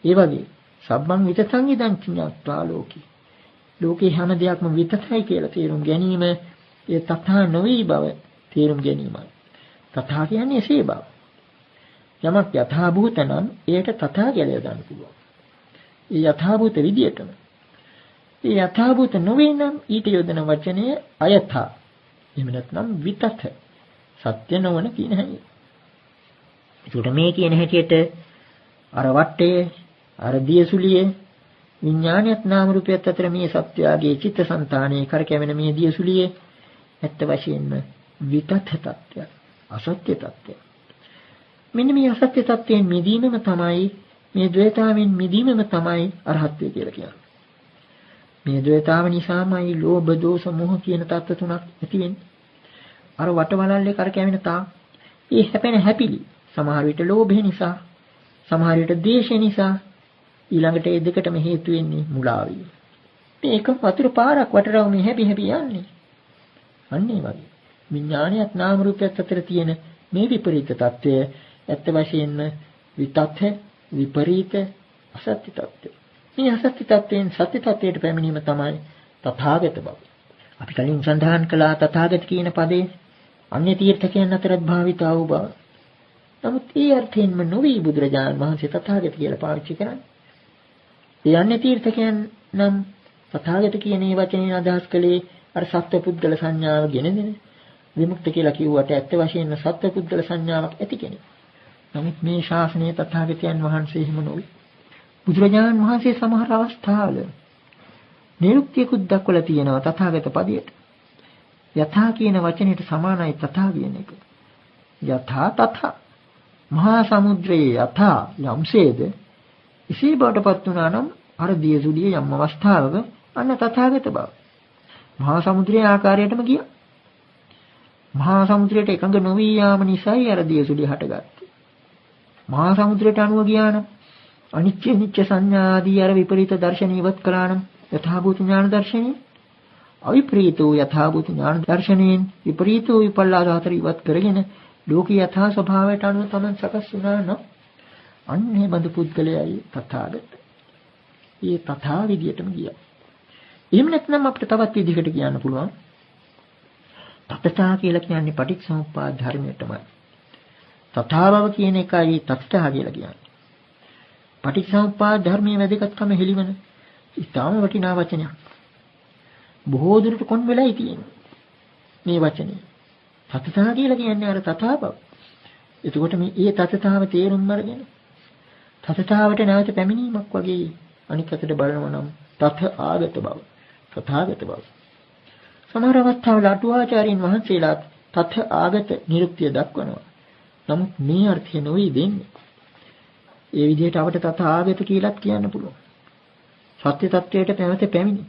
ඒ වගේ සබ්බං විතතං ඉදං ඥාත්වා ලෝකේ. ලෝකේ හැම දෙයක්ම විතතයි කියලා තේරුම් ගැනීම ඒ තථා නොවේ බව තේරුම් ගැනීමයි. තථා කියන්නේ එසේ බව. යමක් යථා භූත නම් ඒකට තථා කියලා ගන්න පුළුවන්. ඒ යථා භූත විදියටම. ඒ යථා භූත නොවේ නම් ඊට යොදන වචනය අයථා. එහෙම නැත්නම් විතත. සත්‍ය නොවන කියන හැටි. ඒකට මේ කියන හැටියට අර වටේ අර දියසුලියේ විඥානියත් නාම රූපයත් අතර මේ සත්‍යයේ චිත්තසංතානයේ කරකැවෙන මේ දියසුලියේ ඇත්ත වශයෙන්ම විතත තත්ත්වය අසත්‍ය තත්ත්වය. මෙන්න මේ අසත්‍ය තත්ත්වයෙන් මිදීමම තමයි මේ ද්වේතාවෙන් මිදීමම තමයි අරහත්ත්වය කියලා කියන්නේ. මේ ද්වේතාව නිසාමයි ලෝභ දෝෂ මොහ කියන තත්ත්ව තුනක් ඇති වෙන්නේ. අර වටවලල්ලේ කරකැවෙන තා ඒ හැපෙන හැපිලි සමහර විට ලෝභය නිසා සමහර විට ද්වේෂය නිසා ඊළඟට ඒ දෙකටම හේතු වෙන්නේ මුලාවයි. මේක වතුර පාරක් වටරව මේ හැපි හැපි යන්නේ. අන්න ඒ වගේ. විඥානයත් නාම රූපයත් අතර තියෙන මේ විපරීත తත්වය ඇත්ත වශයෙන්ම විතත් විපරීත අසත්‍ය తත්වය. මේ අසත්‍ය తත්වයෙන් සත්‍ය తත්වයට පැමිණීම තමයි තථාගත බව. අපි කලින් සඳහන් කළා තථාගත කියන පදේ අන්‍ය තීර්ථකයන් අතරත් භාවිතා වූ බව. නමුත් ඒ අර්ථයෙන්ම නොවේ බුදුරජාණන් වහන්සේ තථාගත කියලා පාවිච්චි කරන්නේ. ඒ අන්‍ය තීර්ථකයන් නම් තථාගත කියන මේ වචනයෙන් අදහස් කළේ අර සත්වපුද්ගල සංඥාව ගෙනදෙන විමුක්ත කියලා කිව්වට ඇත්ත වශයෙන්ම සත්වපුද්ගල සංඥාවක් ඇති කෙනෙක්. නමුත් මේ ශාසනයේ තථාගතයන් වහන්සේ හිම නොවේ. බුදුරජාණන් වහන්සේ සමහර අවස්ථාවල නිරුක්තියකුත් දක්වලා තියෙනවා තථාගත පදයට. යථා කියන වචනයට සමානයි තථා කියන එක. යථා තථා මහා සමුද්‍රයේ යථා යම්සේද ඉසී බවටපත් වුණා නම් අර දියසුලිය යම් අවස්ථාවක අන්න තථාගත බව. මහා සමුද්‍රයේ ආකාරයටම ගියා. මහා සමුද්‍රයට එකඟ නොවී යාම නිසායි අර දියසුලිය හටගත්තේ. මහා සමුද්‍රයට අනුව ගියා නම් අනිත්‍ය නිත්‍ය සංඥා ආදී අර විපරීත දර්ශන ඉවත් කළා නම් යථාභූත ඥාන දර්ශනය අවිපරීතෝ යථාභූත ඥාන දර්ශනයෙන් විපරීතෝ විපල්ලාස හතර ඉවත් කරගෙන ලෝකී යථා ස්වභාවයට අනුව තමයි සකස් වුණා නම් අන්නේ බඳු පුද්ගලයයි තථාගත. ඒ තථා විදියටම ගියා. එහෙම නැත්නම් අපිට තවත් විදිහකට කියන්න පුළුවන්. තථා කියලා කියන්නේ පටිච්චසමුප්පාද ධර්මයටමයි. තථා බව කියන එකයි තථා කියලා කියන්නේ. පටිච්චසමුප්පාද ධර්මයේ වැදගත්කම හෙළිවන ඉතාම වටිනා වචනයක්. බොහෝ දුරට කොන් වෙලයි තියෙන්නේ මේ වචනේ. තථා කියලා කියන්නේ අර තථා බව. එතකොට මේ ඒ තථාව තේරුම් අරගෙන තථාවට නැවත පැමිණීමක් වගේ අනික් අතට බලනවා නම් තථ ආගත බව. තථාගත බව. සමහර අවස්ථාවල අටුවාචාර්යින් වහන්සේලාත් තථ ආගත නිරුක්තිය දක්වනවා. නමුත් මේ අර්ථය නොවේ දෙන්නේ. ඒ විදිහට අපට තථ ආගත කියලාත් කියන්න පුළුවන්. සත්‍ය tattවයට නැවත පැමිණි.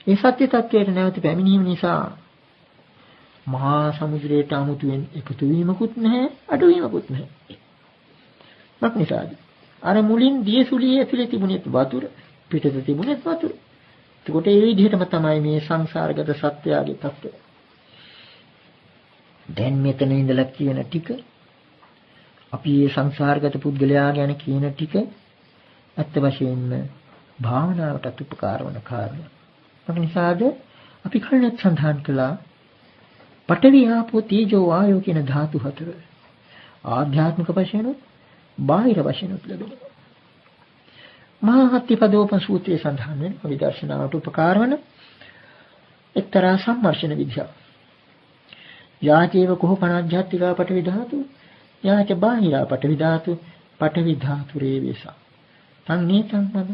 ඒ සත්‍ය tattවයට නැවත පැමිණීම නිසා මහා සමුද්‍රයට 아무තුවෙන් එකතු වීමකුත් නැහැ, අඩු වීමකුත් නැහැ. මොකක් නිසාද? අර මුලින් දියසුලියේ ඇතුලේ තිබුණේ වතුර, පිටත තිබුණේ වතුර. එතකොට ඒ විදිහටම තමයි මේ සංසාරගත සත්‍යයේ tattව. දැන් මෙතන ඉඳලා කියන ටික අපි මේ සංසාරගත පුද්ගලයා ගැන කියන ටික ඇත්ත වශයෙන්ම භාවනාවටත් උපකාර වන කාරණා. මොක නිසාද? අපි කලින් සඳහන් කළා පඨවි ආපෝ තේජෝ වායෝ කියන ධාතු හතර ආධ්‍යාත්මික වශයෙන් බාහිර වශයෙන් ලැබෙනවා. මහා හත්තිපදෝපන සූත්‍රයේ සඳහන් වෙන විදර්ශනාවට උපකාර වන එක්තරා සම්මර්ෂණ විද්‍යාව. යාචේව කොහොපනාධ්‍යාත්මිකා පඨවි ධාතු යාච බාහිරා පඨවි ධාතු පඨවි ධාතු රේවේසා. තං නේතං මම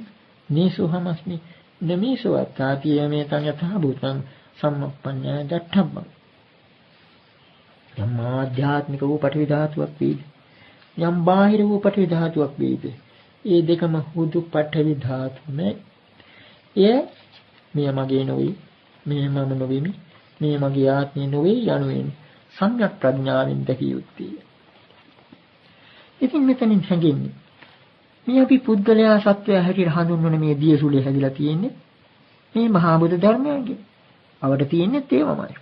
නේසෝ හමස්මි නමීසෝ අත්තාතිය මේ තං යථා භූතං සම්මප්පඤ්ඤා දත්තබ්බං. යම් ආධ්‍යාත්මික වූ පඨවි ධාතුවක් වේද යම් බාහිර වූ පඨවි ධාතුවක් වේද ඒ දෙකම හුදු පඨවි ධාතුනේ. එය මෙය මගේ නොවේ, මෙය මම නොවෙමි, මෙය මගේ ආත්මය නොවේ යනුවෙන් සම්‍යක් ප්‍රඥාවෙන් දැකිය යුත්තේ. ඉතින් මෙතනින් හැඟෙන්නේ මේ අපි පුද්ගලයා සත්වය හැටියට හඳුන්වන මේ දියසුලිය හැදිලා තියෙන්නේ මේ මහා බුදු ධර්මයන්ගෙන්. අවට තියෙන්නේ ඒවමයි.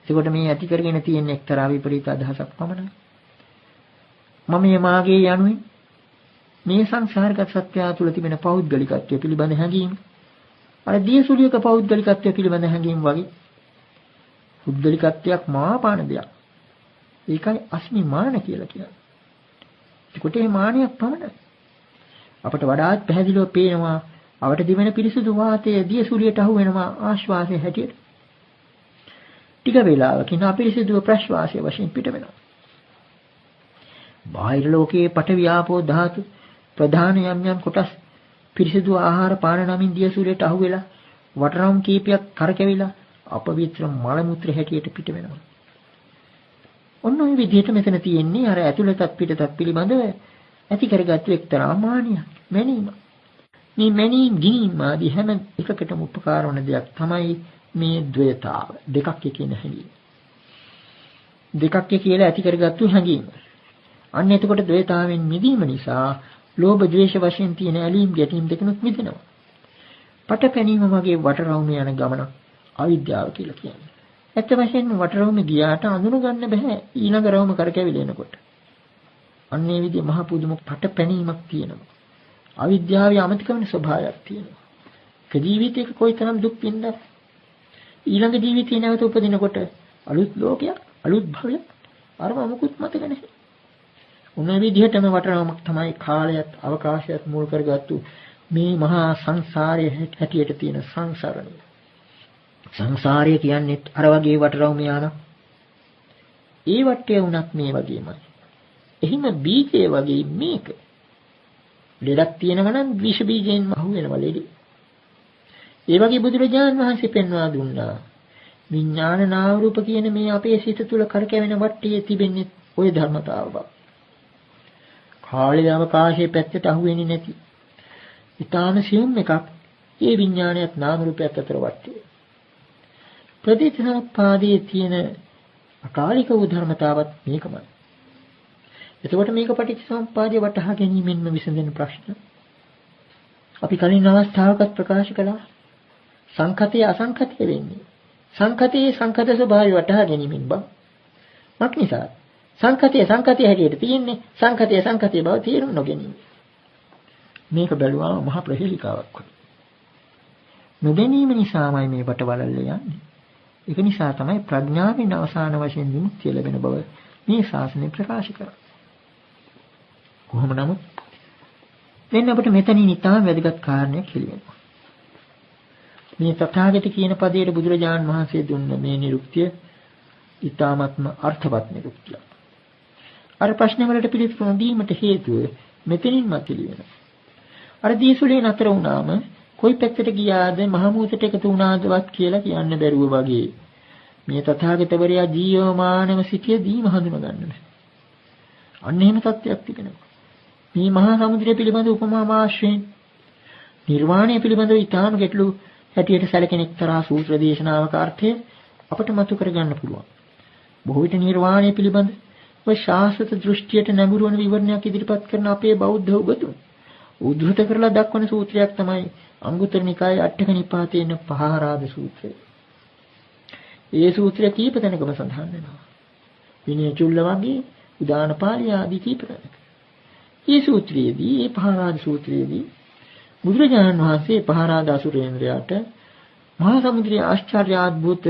එතකොට මේ ඇති කරගෙන තියෙන එක්තරා විපරීත අදහසක් පමණයි. මම මේ මාගේ යනුවෙන් මේ සංසාරික සත්‍යය තුළ තිබෙන පෞද්ගලිකත්වය පිළිබඳ හැඟීම අර දියසුලියක පෞද්ගලිකත්වය පිළිබඳ හැඟීම වගේ පුද්ගලිකත්වයක් මාපාන දෙයක්. ඒකයි අස්මිමාන කියලා කියන්නේ. ඒකට මේ මානියක් පමණයි. අපට වඩාත් පැහැදිලිව පේනවා අවට දිවෙන පිරිසුදු වාතයේ දියසුලියට අහු වෙනවා ආශ්වාසයේ හැටියට. ටික වේලාවකින් අපිරිසිදුව ප්‍රශ්වාසය වශයෙන් පිට වෙනවා. බාහිර ලෝකයේ පඨවි ආපෝ ධාතු ප්‍රධාන යම් යම් කොටස් පිරිසිදු ආහාර පාන නමින් දියසුලියට අහු වෙලා වටරම් කීපයක් කරකැවිලා අපවිත්‍ර මල මුත්‍ර හැටියට පිට වෙනවා. ඔන්න ඔය විදිහට මෙතන තියෙන්නේ අර ඇතුළතත් පිටතත් පිළිබඳව ඇති කරගත්තු එක්තරා මානියක්, මැනීම. මේ මැනීම් ගිනීම් ආදී හැම එකකටම උපකාර වන දෙයක් තමයි මේ ද්වේතාව. දෙකක් කියන හැඟීම. දෙකක් කියලා ඇති කරගත්තු හැඟීම. අන්න එතකොට ද්වේතාවෙන් මිදීම නිසා ලෝභ ද්වේෂ වශයෙන් තියෙන ඇලීම් ගැටීම් දෙකනොත් මිදෙනවා. පටපැනීම වගේ වටරවුම යන ගමන අවිද්‍යාව කියලා කියන්නේ. ඇත්ත වශයෙන්ම වටරවුම ගියාට අඳුන ගන්න බෑ ඊළඟ රවුම කරකැවිලෙනකොට. අන්නේ විදිහ මහ පුදුම පටපැනීමක් තියෙනවා. අවිද්‍යාවේ අමතක වෙන ස්වභාවයක් තියෙනවා. ඒ ජීවිතයක කොයිතරම් දුක් විඳලා ඊළඟ ජීවිතේ නැවත උපදිනකොට අලුත් ලෝකයක්, අලුත් භවයක් අරම මොකුත් මතක නැහැ. උන විදිහටම වටරවුමක් තමයි කාලයත් අවකාශයත් මුල් කරගත්තු මේ මහා සංසාරයේ හැටියට තියෙන සංසරණය. සංසාරය කියන්නේ අර වගේ වටරවුම යන. ඒ වටේ වුණත් මේ වගේමයි. එහිම බීජය වගේ මේක. ලෙඩක් තියෙනවා නම් විෂ බීජයෙන් අහු වෙනවා ලෙඩ. ඒ වගේ බුදුරජාණන් වහන්සේ පෙන්වා දුන්නා. විඥාන නාම රූප කියන මේ අපේ සිත තුළ කරකැවෙන වටේ තිබෙන්නේ ওই ධර්මතාව බව. කාලය අවකාශයේ පැත්තට අහු වෙන්නේ නැති. ඊටාම සියුම් එකක්. ඒ විඥානයත් නාම රූපයත් අතර වටේ. ප්‍රතිසම්පාදයේ තියෙන අකාලික වූ ධර්මතාවත් මේකමයි. එතකොට මේක පටිච්චසමුප්පාදයේ වටහා ගැනීමෙන්ම විසඳෙන ප්‍රශ්න. අපි කලින් අවස්ථාවකත් ප්‍රකාශ කළා. සංඛතය අසංඛතය වෙන්නේ. සංඛතයේ සංඛත ස්වභාවය වටහා ගැනීමෙන් බව. මක් නිසා සංඛතය හැටියට තියෙන්නේ සංඛතය බව තේරුම් නොගැනීම. මේක බැලුවාම මහා ප්‍රහේලිකාවක් වගේ. නොදැනීම නිසාමයි මේ වටවලල්ල යන්නේ. ඒක නිසා තමයි ප්‍රඥාවෙන් අවසාන වශයෙන් විමුක්තිය ලැබෙන බව මේ ශාසනය ප්‍රකාශ කරන්නේ. කොහොම නමුත් දැන් අපිට මෙතනින් ඉතාම වැදගත් කාරණයක් කියවෙනවා. මේ තථාගත කියන පදයට බුදුරජාණන් වහන්සේ දුන්න මේ නිරුක්තිය ඉතාමත්ම අර්ථවත් නිරුක්තියක්. අර ප්‍රශ්න වලට පිළිතුරු දීමට හේතුව මෙතනින්ම කියවෙනවා. අර දීසුලේ නතර වුණාම කොයි පැත්තට ගියාද මහමූතට එකතු වුණාදවත් කියලා කියන්න බැරුව වගේ මේ තථාගතවරයා ජීවමානව සිටිය දීම හඳුනා ගන්න බෑ. අන්න එහෙම තත්ත්වයක් තිබෙනවා. මේ මහා සමුද්‍රය පිළිබඳ උපමා වාශ්‍රයෙන් නිර්වාණය පිළිබඳව ඊටාම ගැටලු හැටියට සැලකෙන එක්තරා සූත්‍ර දේශනාවක අර්ථය අපට මතු කරගන්න පුළුවන්. බොහෝ විට නිර්වාණය පිළිබඳ ඔය ශාස්ත්‍ර දෘෂ්ටියට නැඹුරු වන විවරණයක් ඉදිරිපත් කරන අපේ බෞද්ධ උගතුන් උද්ධෘත කරලා දක්වන සූත්‍රයක් තමයි අංගුත්තර නිකායේ අටක නිපාතේ තියෙන පහාරාද සූත්‍රය. ඒ සූත්‍රය කීප තැනකම සඳහන් වෙනවා. විනය චුල්ල වගේ උදාන පාළිය ආදී කීප තැනක. මේ සූත්‍රයේදී, මේ පහාරාද සූත්‍රයේදී බුදුරජාණන් වහන්සේ පහාරාද අසුරේන්ද්‍රයාට මහා සමුද්‍රයේ ආශ්චර්ය අද්භූත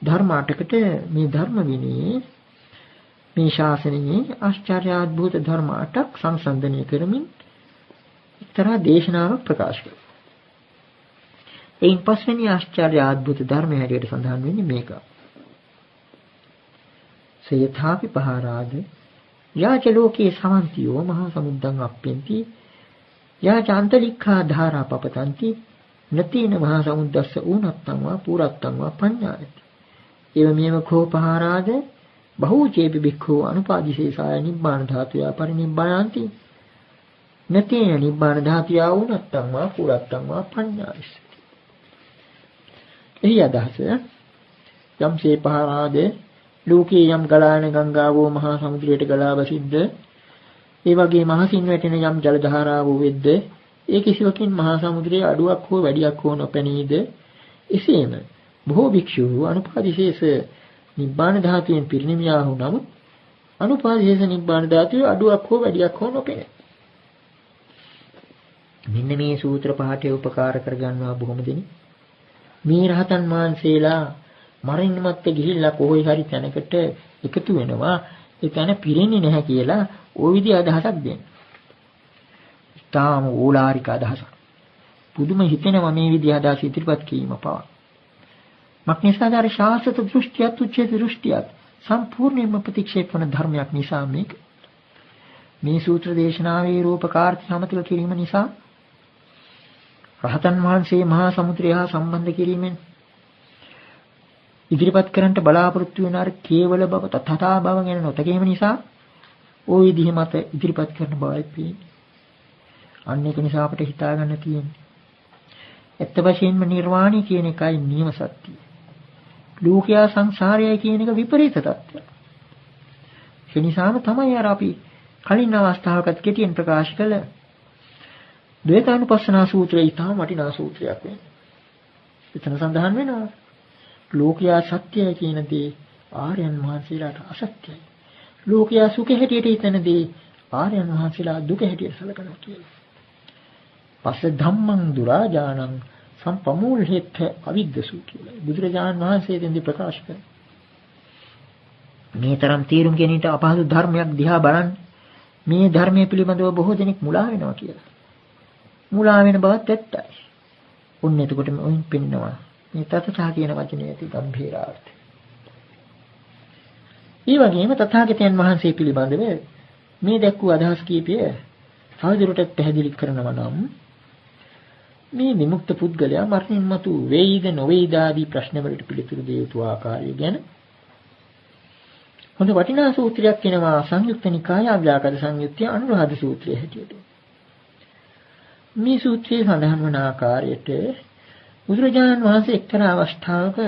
ධර්ම අටකට මේ ධර්ම විනයේ මේ ශාසනයේ ආශ්චර්ය අද්භූත ධර්ම අටක් සංසන්දනය කරමින් එක්තරා දේශනාවක් ප්‍රකාශ කළා. එයින් පස්වෙනි ආශ්චර්ය අද්භූත ධර්මය හැටියට සඳහන් වෙන්නේ මේක. සයථාපි පහාරාද යාච ලෝකේ සමන්තියෝ මහා සමුද්දං අප්පෙන්ති යාච අන්තලික්ඛා ධාරා පපතಂತಿ නතීන මහා සමුද්දස්ස ඌනත්තං වා පුරත්තං වා පඤ්ඤායති. එවමෙව කෝ පහාරාද බහූචේපි බික්ඛෝ අනුපාදිශේසාය නිබ්බාන ධාතුය පරිනිබ්බායන්ති නතේන නිබ්බාන ධාතුය ඌනත්තං වා පුරත්තං වා පඤ්ඤායති. එහි අදහස යම්සේ පහාරාදේ ලෝකේ යම් ගලාන ගංගාවෝ මහා සමුද්‍රයට ගලා බසිද්ද ඒ වගේ මහසින් වැටෙන යම් ජල ධාරාවෝ වෙද්ද ඒ කිසිවකින් මහා සමුද්‍රයේ අඩුවක් හෝ වැඩියක් හෝ නොපැනීද එසේම බොහෝ භික්ෂූ අනුපාදිශේෂ නිබ්බාන ධාතුවෙන් පිරිනිමියා වූ නමුත් අනුපාදේශ නිබ්බාන ධාතුවේ අඩුවක් හෝ වැඩියක් හෝ නොපෙනේ. මෙන්න මේ සූත්‍ර පාඨය උපකාර කරගන්නවා බොහොම දෙනෙක්. මේ රහතන් වහන්සේලා මරින්න මත්තේ ගිහිල්ලා කොහේ හරි තැනකට එකතු වෙනවා. ඒ තැන පිරෙන්නේ නැහැ කියලා ওই විදිහ අදහසක් දෙන්න. තාම ඕලාරික අදහසක්. පුදුම හිතෙනවා මේ විදිහ අදහස් ඉදිරිපත් කිරීම පවා. මක්නිසාද අර ශාස්ත්‍ර දෘෂ්ටියත් උච්චේ දෘෂ්ටියත් සම්පූර්ණයෙන්ම ප්‍රතික්ෂේප වන ධර්මයක් නිසා මේ සූත්‍ර දේශනාවේ රූපකාර්ථ සමතක කිරීම නිසා රහතන් වහන්සේ මහා සමුද්‍රය හා සම්බන්ධ කිරීමෙන් ඉදිරිපත් කරන්නට බලාපොරොත්තු වෙන අර කේවල බව තථා බව ගැන නොතකීම නිසා ওই විදිහ මත ඉදිරිපත් කරන බවයි පේන්නේ. අන්න ඒක නිසා අපිට හිතා ගන්න තියෙන්නේ. ඇත්ත වශයෙන්ම නිර්වාණය කියන එකයි නියම සත්‍යය. ලෝකයා සංසාරය කියන එක විපරීත තත්ත්වයක්. ඒ නිසාම තමයි අර අපි කලින් අවස්ථාවකත් කෙටියෙන් ප්‍රකාශ කළ ද්වේතානුපස්සනා සූත්‍රය ඉතාම වටිනා සූත්‍රයක් වෙන්නේ. එතන සඳහන් වෙනවා ලෝකයා සත්‍යය කියන දේ ආර්යයන් වහන්සේලාට අසත්‍යයි. ලෝකයා සුඛ හැටියට හිතන දේ ආර්යයන් වහන්සේලා දුක හැටියට සැලකනවා කියලා. පස්ස ධම්මං දුරාජානං සම්පමූලහෙත්ත අවිද්දසු කියලා බුදුරජාණන් වහන්සේ දෙන්නේ ප්‍රකාශ කරනවා. මේ තරම් තීරුම් ගැනීමට අපහසු ධර්මයක් දිහා බලන්න මේ ධර්මයේ පිළිබඳව බොහෝ දෙනෙක් මුලා වෙනවා කියලා. මුලා වෙන බවත් ඇත්තයි. උන් එතකොට මොයින් පෙන්නනවා මේ තථා කියන වචනේ ඇති ගැඹීරාර්ථය. ඒ වගේම තථාගතයන් වහන්සේ පිළිබඳව මේ දැක්වූ අදහස් කීපය තවදුරටත් පැහැදිලි කරනවා නම් මේ විමුක්ත පුද්ගලයා මරණින් මතු වේයිද නොවේයිද ආදී ප්‍රශ්න වලට පිළිතුරු දෙය යුතු ආකාරය ගැන හොඳ වටිනා සූත්‍රයක් වෙනවා සංයුක්ත නිකාය අව්‍යාකර සංයුත්තේ අනුරාධ සූත්‍රය හැටියට. මේ සූත්‍රයේ සඳහන් වන ආකාරයට බුදුරජාණන් වහන්සේ එක්තරා අවස්ථාවක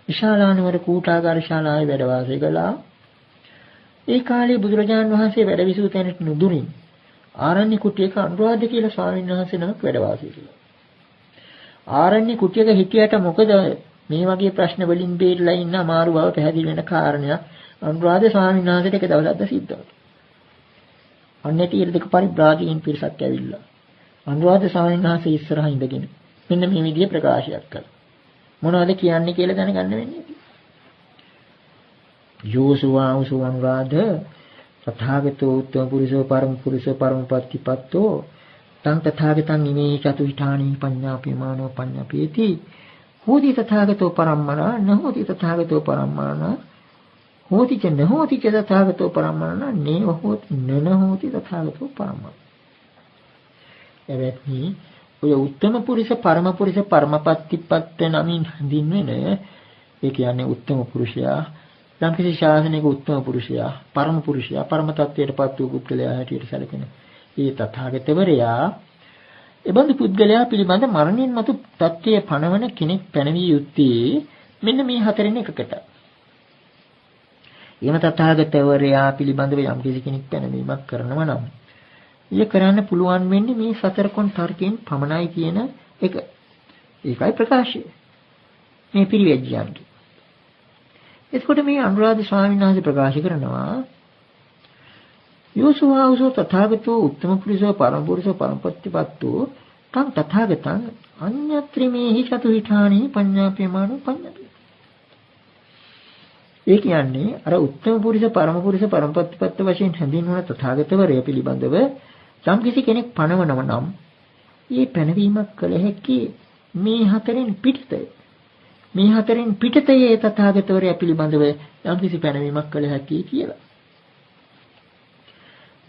විශාලානුවර කූටාගාර ශාලාවේ වැඩ වාසය කළා. ඒ කාලේ බුදුරජාණන් වහන්සේ වැඩ විසූ තැනට නුදුරින් ආරණ්‍ය කුටියක අනුරාධ කියලා ස්වාමීන් වහන්සේ නමක් වැඩ වාසය කළා. ආරණ්‍ය කුටියක හිටියට මොකද මේ වගේ ප්‍රශ්න වලින් බේරලා ඉන්න අමාරු බව පැහැදිලි වෙන කාරණයක් අනුරාධ ස්වාමීන් වහන්සේට එක දවසක්ද සිද්ධ වුණා. අන්නේ තීර දෙක පරිබ්‍රාජකයන් පිරිසක් ඇවිල්ලා අනුරාධ ස්වාමීන් වහන්සේ ඉස්සරහා ඉඳගෙන මෙන්න මේ විදිහේ ප්‍රකාශයක් කළා. මොනවද කියන්නේ කියලා දැනගන්න වෙන්නේ. යෝසුවා උසුවන්රාධ තථාගතෝ උත්තම පුරිසෝ පරම පුරිසෝ පරමපත්තිපත්තෝ තං තථාගතං ඉමේ චතුහිඨානි පඤ්ඤාපේමානෝ පඤ්ඤාපේති හෝති තථාගතෝ පරම්මනා නහෝති තථාගතෝ පරම්මනා හෝති ච නහෝති ච තථාගතෝ පරම්මනා නේව හෝති නනහෝති තථාගතෝ පරම්මනා. එවැනි ඔය උත්තම පුරිස පරම පුරිස පරමපත්තිපත්ත නමින් හඳින්වෙන ඒ කියන්නේ උත්තම පුරුෂයා යම්කිසි ශාසනික උත්තම පුරුෂයා පරම පුරුෂයා පරම තත්වයටපත් වූ පුද්ගලයා හැටියට සැලකෙන ඒ තථාගතවරයා එබඳු පුද්ගලයා පිළිබඳ මරණින් මතු තත්ත්වයේ පණවන කෙනෙක් පැනවිය යුත්තේ මෙන්න මේ හතරෙන් එකකට. එම තථාගතවරයා පිළිබඳව යම්කිසි කෙනෙක් පැනවීමක් කරනවා නම් ඊය කරන්න පුළුවන් වෙන්නේ මේ සතර කොන් තර්කයෙන් පමණයි කියන එක. ඒකයි ප්‍රකාශය. මේ පිරිවැජ්ජයන්ගේ. එතකොට මේ අනුරාධ ස්වාමීන් වහන්සේ ප්‍රකාශ කරනවා යෝසුවාවසෝ තථාගතෝ උත්තම පුරිසෝ පරම පුරිසෝ පරමපත්තිපත්තෝ තං තථාගතං අඤ්ඤත්‍රිමේහි චතුහිඨානි පඤ්ඤාපේමානෝ පඤ්ඤාපේ. ඒ කියන්නේ අර උත්තම පුරිස පරම පුරිස පරමපත්තිපත්ත වශයෙන් හැඳින්වන තථාගතවරය පිළිබඳව යම් කිසි කෙනෙක් පණවනව නම් මේ පැනවීමක් කළ හැකි මේ හතරෙන් පිටතය. මේ හතරෙන් පිටතයේ තථාගතවරය පිළිබඳව යම් කිසි පැනවීමක් කළ හැකි කියලා.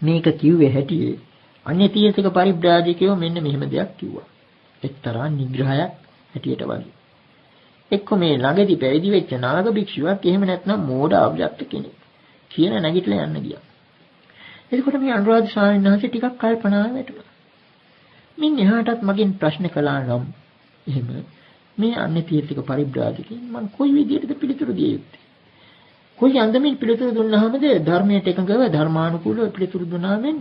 මේක කිව්වේ හැටියේ අන්‍ය තීර්ථක පරිබ්‍රාජකයෝ මෙන්න මෙහෙම දෙයක් කිව්වා. එක්තරා නිග්‍රහයක් හැටියට වගේ. එක්ක මේ ළඟදී පැවිදි වෙච්ච නාග භික්ෂුවක් එහෙම නැත්නම් මෝඩ අව්‍යක්ත කෙනෙක් කියන නැගිටලා යන්න ගියා. එතකොට මේ අනුරාධ ස්වාමීන් වහන්සේ ටිකක් කල්පනා වෙටුණා. මින් එහාටත් මගෙන් ප්‍රශ්න කළා නම් එහෙම මේ අන්‍ය තීර්ථක පරිබ්‍රාජකයන් මම කොයි විදිහටද පිළිතුරු දිය යුත්තේ? කොයි අන්දමින් පිළිතුරු දුන්නාමද ධර්මයට එකඟව ධර්මානුකූලව පිළිතුරු දුන්නාමෙන්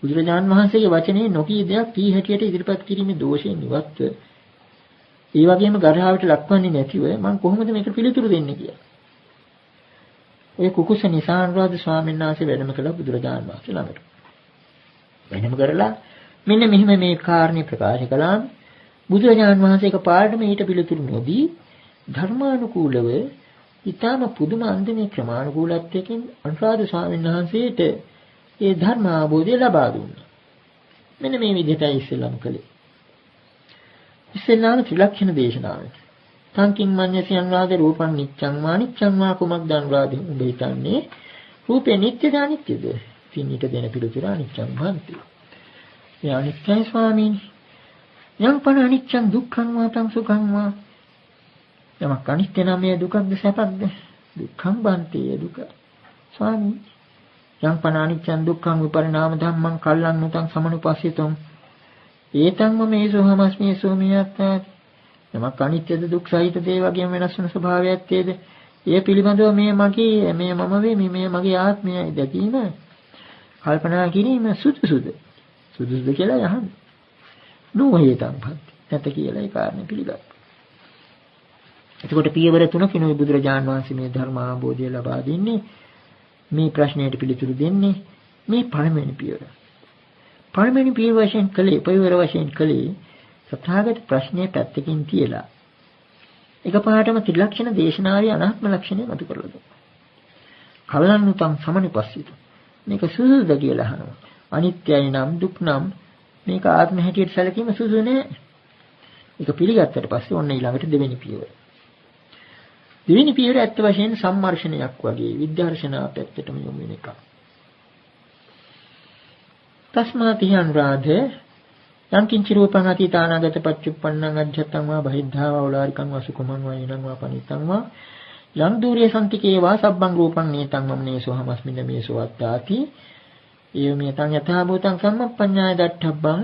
බුදුරජාණන් වහන්සේගේ වචනේ නොකී දෙයක් කී හැටියට ඉදිරිපත් කිරීමේ දෝෂයෙන් ඉවත්ව ඒ වගේම ගරහාවට ලක්වන්නේ නැතිව මම කොහොමද මේකට පිළිතුරු දෙන්නේ කියලා. ඒ කුකුස නිසානුරාධ ස්වාමීන් වහන්සේ වැඩම කළ බුදුරජාණන් වහන්සේ ළඟට. වැඩම කරලා මෙන්න මෙහිම මේ කාරණේ ප්‍රකාශ කළාම බුදුරජාණන් වහන්සේ එකපාරටම ඊට පිළිතුරු නොදී ධර්මානුකූලව ඊටම පුදුම අන්දමේ ක්‍රමානුකූලත්වයෙන් අනුරාධ ස්වාමීන් වහන්සේට ඒ ධර්ම අවබෝධය ලබා දුන්නා. මෙන්න මේ විදිහටයි ඉස්සෙල්ලාම කළේ. ඉස්සෙල්ලාම ත්‍රිලක්ෂණ දේශනාවට. සංකින් මඤ්ඤසි අනුරාධ රූපං නිච්ඡං වා නිච්ඡං වා කුමක්ද අනුරාධ උඹ හිතන්නේ රූපේ නිට්ටයද අනිත්‍යද? ඉතින් ඊට දෙන පිළිතුර අනිච්ඡං භාන්ති. ඒ අනිත්‍යයි ස්වාමීනි. යම් පණ අනිච්ඡං දුක්ඛං වා තං සුඛං වා. යමක් අනිත්‍ය නම් මේ දුකක්ද සැපක්ද? දුක්ඛං භාන්ති දුක. ස්වාමීනි යම් පණ අනිච්ඡං දුක්ඛං විපරිණාම ධම්මං කල්ලං නුතං සමනුපස්සිතං ඒතං මේසෝ හමස්මේ සෝමියත් යමක් අනිත්‍යද දුක් සහිත දේ වගේම වෙනස් වෙන ස්වභාවයක් තේද ඒ පිළිබඳව මේ මගේ මේ මම වේ මේ මගේ ආත්මයයි දැකීම කල්පනා කිරීම සුදුසුද කියලා යහන්න නෝහේතං භක්ති නැත කියලා ඒ කාරණේ පිළිගත්තා. එතකොට පියවර තුනකින් බුදුරජාණන් වහන්සේ මේ ධර්ම අවබෝධය ලබා දෙන්නේ මේ ප්‍රශ්නයට පිළිතුරු දෙන්නේ මේ පළවෙනි පියවර. පළවෙනි පියවර වශයෙන් කලේ සත්‍යාගත ප්‍රශ්නයේ පැත්තකින් තියලා එකපාරටම ත්‍රිලක්ෂණ දේශනාවේ අනාත්ම ලක්ෂණය මතු කරලා දුන්නා. කලන්නුතං සමනිපස්සිත. මේක සුදුද කියලා අහනවා. අනිත්‍යයි නම් දුක් නම් මේක ආත්ම හැටියට සැලකීම සුදුසු නෑ. ඒක පිළිගත්තට පස්සේ ඔන්න ඊළඟට දෙවෙනි පියවර. දෙවෙනි පියවර ඇත්ත වශයෙන් සම්මර්ෂණයක් වගේ විද්‍යාර්ශනා පැත්තටම යොමු වෙන එකක්. තස්මාති අනුරාධ යම් කිංචි රූපං අතීතානාගත පච්චුප්පන්නං අජ්ජත්තං වා බහිද්ධා වා උලාරිකං වා සුකුමං වා ඊනං වා පනිතං වා යම් දූරිය සම්තිකේ වා සබ්බං රූපං නේතං මමනේසෝ හමස්මින්න මේසෝ අත්තාති එවමෙතං යථා භූතං සම්මප්පඤ්ඤාය දට්ඨබ්බං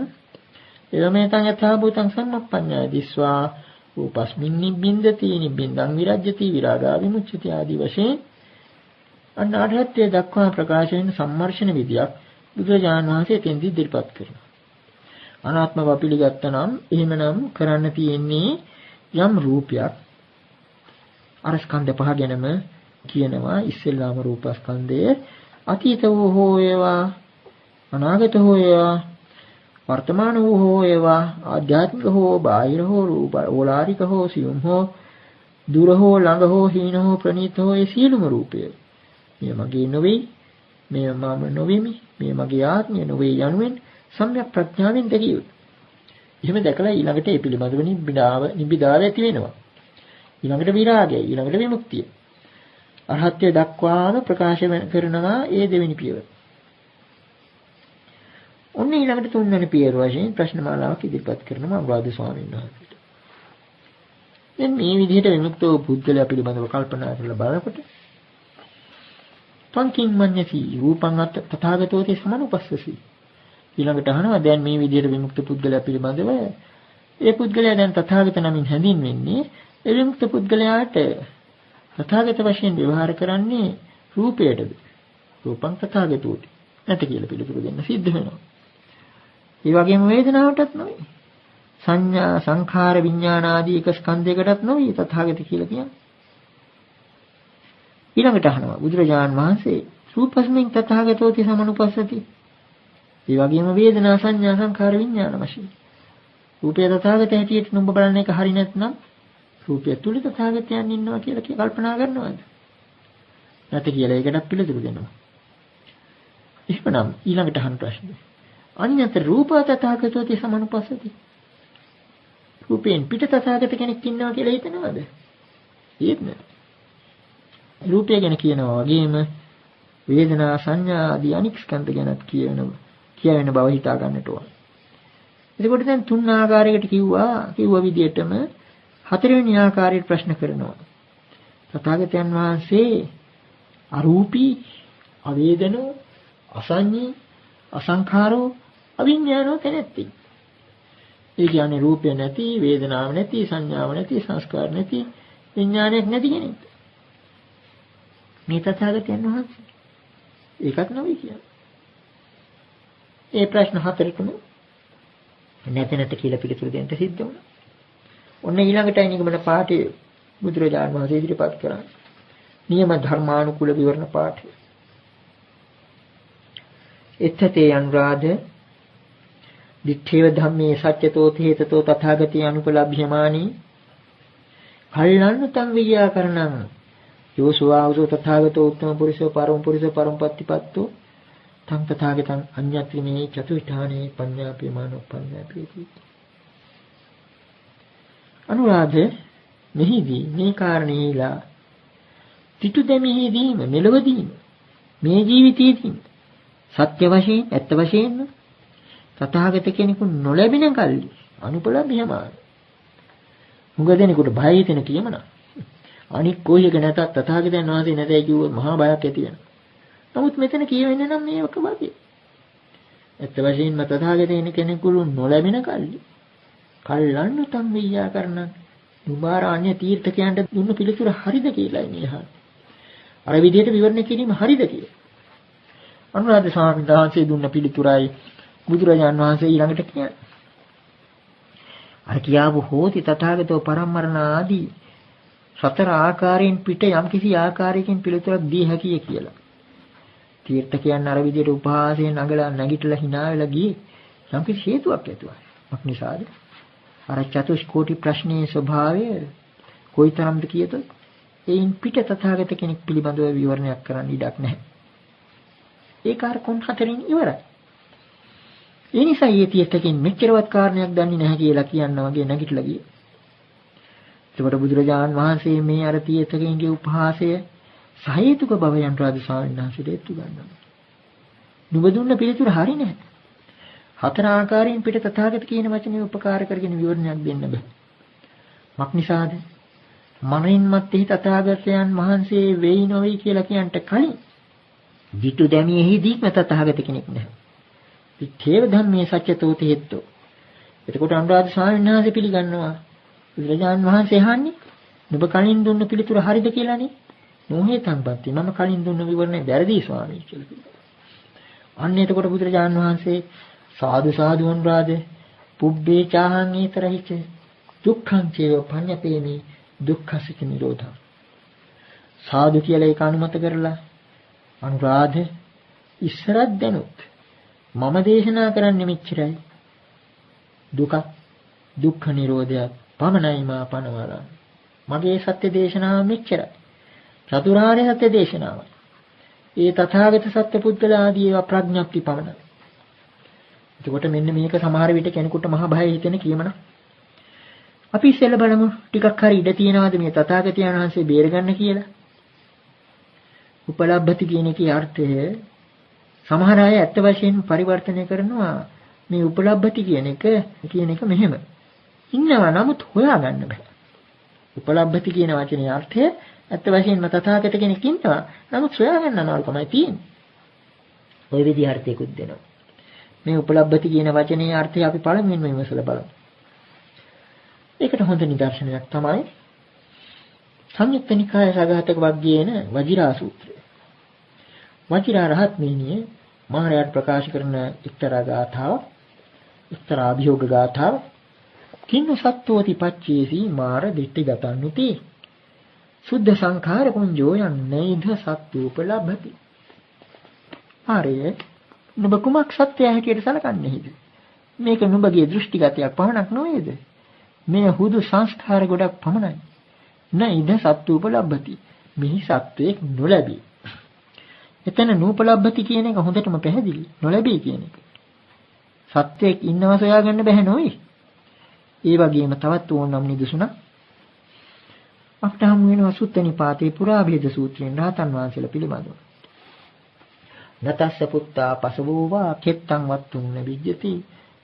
එවමෙතං යථා භූතං සම්මප්පඤ්ඤාය දිස්වා රූපස්මින් නිබ්බින්දති නිබ්බින්දං විරජ්‍යති විරාගා විමුච්ඡති ආදී වශයෙන් අනාරහත්ය දක්වා ප්‍රකාශ වෙන සම්මර්ෂණ විදියක් බුදුරජාණන් වහන්සේ තෙන්දී ඉදිරිපත් කරනවා. අනාත්ම බව පිළිගත්තා නම් එහෙමනම් කරන්න තියෙන්නේ යම් රූපයක් අර ස්කන්ධ පහ ගැනම කියනවා. ඉස්සෙල්ලාම රූපස්කන්ධය අතීත වූ හෝ වේවා අනාගත හෝ වේවා වර්තමාන වූ හෝ වේවා ආධ්‍යාත්මික හෝ බාහිර හෝ රූප ඕලාරික හෝ සියුම් හෝ දුර හෝ ළඟ හෝ හීන හෝ ප්‍රණීත හෝ ඒ සියලුම රූපය මේ මගේ නොවේ මේ මම නොවේමි මේ මගේ ආත්මය නොවේ යනුවෙන් සම්‍යක් ප්‍රඥාවෙන් දැකියු. එහෙම දැකලා ඊළඟට ඒ පිළිබඳව නිබ්බිදාව ඇති වෙනවා. ඊළඟට විරාගය, ඊළඟට විමුක්තිය. අරහත්ත්වයට දක්වාම ප්‍රකාශ කරනවා ඒ දෙවෙනි පියවර. ඔන්න ඊළඟට තුන්වෙනි පියවර වශයෙන් ප්‍රශ්න මාලාවක් ඉදිරිපත් කරනවා අනුරාධ ස්වාමීන් වහන්සේට. දැන් මේ විදිහට විමුක්ත වූ පුද්ගලයා පිළිබඳව කල්පනා කරලා බලනකොට සංකින් මඤ්ඤති රූපං අත් තථාගතෝති සමනුපස්සසි. ඊළඟට අහනවා දැන් මේ විදිහට විමුක්ත පුද්ගලයා පිළිබඳව ඒ පුද්ගලයා දැන් තථාගත නමින් හැඳින්වෙන්නේ ඒ විමුක්ත පුද්ගලයාට තථාගත වශයෙන් ව්‍යවහාර කරන්නේ රූපයටද රූපං තථාගතෝති නැත කියලා පිළිතුරු දෙන්න සිද්ධ වෙනවා. ඒ වගේම වේදනාවටත් නෙවෙයි සංඥා සංඛාර විඥාන ආදී එක ස්කන්ධයකටත් නෙවෙයි තථාගත කියලා කියන්නේ. ඊළඟට අහනවා බුදුරජාණන් වහන්සේ රූපස්මින් තථාගතෝති සමනුපස්සති. ඒ වගේම වේදනා සංඥා සංඛාර විඥාන වශයෙන් රූපය තථාගත හැටියට නුඹ බලන එක හරි නැත්නම් රූපය තුල තථාගතයන් ඉන්නවා කියලා කල්පනා කරනවද? නැත කියලා ඒකටත් පිළිතුරු දෙනවා. එහෙමනම් ඊළඟට අහන ප්‍රශ්නේ අඤ්ඤතර රූපා තථාගතෝති සමනුපස්සති. රූපයෙන් පිට තථාගත කෙනෙක් ඉන්නවා කියලා හිතනවද? ඒත් නෑ. රූපය ගැන කියනවා වගේම වේදනා සංඥා ආදී අනික් ස්කන්ධ ගැනත් කියවෙන බව හිතා ගන්නට ඕන. එතකොට දැන් තුන් ආකාරයකට කිව්ව විදිහටම හතරවෙනි ආකාරයට ප්‍රශ්න කරනවා. තථාගතයන් වහන්සේ අරූපී, අවේදනෝ, අසඤ්ඤී, අසංඛාරෝ, අවිඥානෝ තැනැත්ති. ඒ කියන්නේ රූපය නැති, වේදනාව නැති, සංඥාව නැති, සංස්කාර නැති, විඥානයක් නැති කෙනෙක්. මේ තථාගතයන් වහන්සේ ඒකත් නෙවෙයි කියන්නේ. ඒ ප්‍රශ්න හතරටම නැත කියලා පිළිතුරු දෙන්න සිද්ධ වුණා. ඔන්න ඊළඟට නිගමන පාඨයේ බුදුරජාණන් වහන්සේ ඉදිරිපත් කරා. නියම ධර්මානුකූල විවරණ පාඨය. එත්තේ අනුරාධ දිත්තේව ධම්මේ සත්‍යතෝ තේතතෝ තථාගතේ අනුපලබ්භ්‍යමානී කල්ලන්නතං විද්‍යාකරණං යෝසුවාවසෝ තථාගතෝ උත්තම පුරිසෝ පරම පුරිසෝ පරමපත්තිපත්තෝ තං තථාගතං අඤ්ඤත්‍රිමේ චතුවිඨානේ පඤ්ඤාපේමානෝ පඤ්ඤාපේති. අනුරාධ මෙහිදී මේ කාරණේලා පිටු දෙමිහිදීම මෙලවදීම මේ ජීවිතයේදී සත්‍ය වශයෙන් ඇත්ත වශයෙන්ම තථාගත කෙනෙකු නොලැබෙන කල්ලි අනුපලබ්භ්‍යමාන. මුග දෙනෙකුට බය හිතෙන කියමන. අනික් කොහේක නැතත් තථාගතයන් වහන්සේ නැතයි කිව්වොත් මහා බයක් ඇති වෙනවා. නමුත් මෙතන කියවෙන්නේ නම් මේක වගේ. ඇත්ත වශයෙන්ම තථාගතයන් කෙනෙකු නොලැබෙන කල්ලි කල්ලන්න තම් විද්‍යාකරණ නුමාරාණ්‍ය තීර්ථකයන්ට දුන්න පිළිතුර හරිද කියලායි මේ අහන්නේ. අර විදිහට විවරණය කිරීම හරිද කියලා. අනුරාධ ස්වාමීන් වහන්සේ දුන්න පිළිතුරයි බුදුරජාන් වහන්සේ ඊළඟට කියන්නේ. අර කියාවු හෝති තථාගතෝ පරම්මරණ ආදී සතර ආකාරයෙන් පිට යම්කිසි ආකාරයකින් පිළිතුරක් දී හැකිය කියලා. තීර්ථකයන් අර විදිහට උපහාසයෙන් නගලා නැගිටලා hina වෙලා ගියේ යම්කිසි හේතුවක් ඇතුවයි. මොකක් නිසාද? අර චතුෂ්කෝටි ප්‍රශ්නයේ ස්වභාවය කොයිතරම්ද කියතොත් එයින් පිට තථාගත කෙනෙක් පිළිබඳව විවරණයක් කරන්න ඉඩක් නැහැ. ඒක අර කොන් හතරින් ඉවරයි. ඒ නිසා ඊ තීර්ථකෙන් මෙච්චරවත් කාරණයක් දන්නේ නැහැ කියලා කියනවා වගේ නැගිටලා ගියේ. ඒකට බුදුරජාණන් වහන්සේ මේ අර තීර්ථකෙන්ගේ උපහාසය සහේතුක බව යන්ත්‍රාදී ස්වාමීන් වහන්සේට ඒත්තු ගන්නවා. නුඹ දුන්න පිළිතුර හරි නැහැ. හතර ආකාරයෙන් පිට තථාගත කියන වචනේ උපකාර කරගෙන විවරණයක් දෙන්න බෑ. මක් නිසාද? මනින් මැත්තේ තථාගතයන් වහන්සේ වෙයි නොවේ කියලා කියන්ට කලින් විතු දැමියෙහිදී තථාගත කෙනෙක් නැහැ. පිටේව ධම්මේ සත්‍යතෝ තේත්තෝ. එතකොට අනුරාධ ස්වාමීන් වහන්සේ පිළිගන්නවා. බුදුරජාණන් වහන්සේ අහන්නේ නුඹ කලින් දුන්න පිළිතුර හරිද කියලානේ. නොහේ තම්පන්ති මම කලින් දුන්න විවරණය වැරදි ස්වාමී කියලා කිව්වා. අන්න එතකොට බුදුරජාණන් වහන්සේ සාදු සාදු අනුරාධ පුබ්බේ චාහං ඊතරහිච දුක්ඛං චේව පඤ්ඤපේමි දුක්ඛසිත නිරෝධං. සාදු කියලා ඒක අනුමත කරලා අනුරාධ ඉස්සරත් දැනුත් මම දේශනා කරන්නේ මෙච්චරයි. දුක්ඛ නිරෝධය පමණයි මා පනවලා. මගේ සත්‍ය දේශනාව මෙච්චරයි. චතුරාර්ය සත්‍ය දේශනාව. ඒ තථාගත සත්‍ය පුද්ගල ආදී ඒවා ප්‍රඥප්ති පමණයි. එතකොට මෙන්න මේක සමහර විට කෙනෙකුට මහ බය හිතෙන කියමන. අපි ඉස්සෙල්ලා බලමු ටිකක් හරි ඉඩ තියනවාද මේ තථාගතයන් වහන්සේ බේරගන්න කියලා. උපලබ්ධති කියන එකේ අර්ථය සමහර අය ඇත්ත වශයෙන්ම පරිවර්තනය කරනවා මේ උපලබ්ධති කියන එක මෙහෙම. ඉන්නවා නමුත් හොයාගන්න බෑ. උපලබ්ධති කියන වචනේ අර්ථය ඇත්ත වශයෙන්ම තථාගත කෙනෙක් ඉන්නවා නමුත් හොයාගන්න අමාරුකමයි තියෙන්නේ. ওই විදිහ අර්ථයකුත් දෙනවා. මේ උපලබ්ධති කියන වචනේ අර්ථය අපි පළමුවෙන්ම විමසලා බලමු. ඒකට හොඳ නිදර්ශනයක් තමයි සංයුත්ත නිකාය සාගතක වග්ගයේන වජිරා සූත්‍රය. වජිරා රහත් මෙහිණිය මාරයාට ප්‍රකාශ කරන එක්තරා ගාථාවක්, එක්තරා අභියෝග ගාථාවක්. කින්න සත්වෝති පච්චේසි මාර දිට්ඨිගතන්නුති සුද්ධ සංඛාර කුංජෝ යන්නේධ සත්වෝපලබ්ධති. ආරය නුඹ කුමක් සත්‍යය හැටියට සලකන්නේද? මේක නුඹගේ දෘෂ්ටිගතයක් පමණක් නොවේද? මේ හුදු සංස්කාර ගොඩක් පමණයි. නයිද සත්වෝපලබ්ධති. මෙහි සත්වයක් නොලැබී. එතන නූපලබ්ධති කියන එක හොඳටම පැහැදිලි. නොලැබී කියන එක. සත්‍යයක් ඉන්නව සොයාගන්න බැහැ නොවේ. ඒ වගේම තවත් ඕනනම් නිදසුණක් අපට හමු වෙනවා සුත්ත නිපාතේ පුරාභේද සූත්‍රයෙන් රහතන් වහන්සේලා පිළිබඳව. නතස්ස පුත්තා පසවෝවා කෙත්තං වත්තුං නබිජ්ජති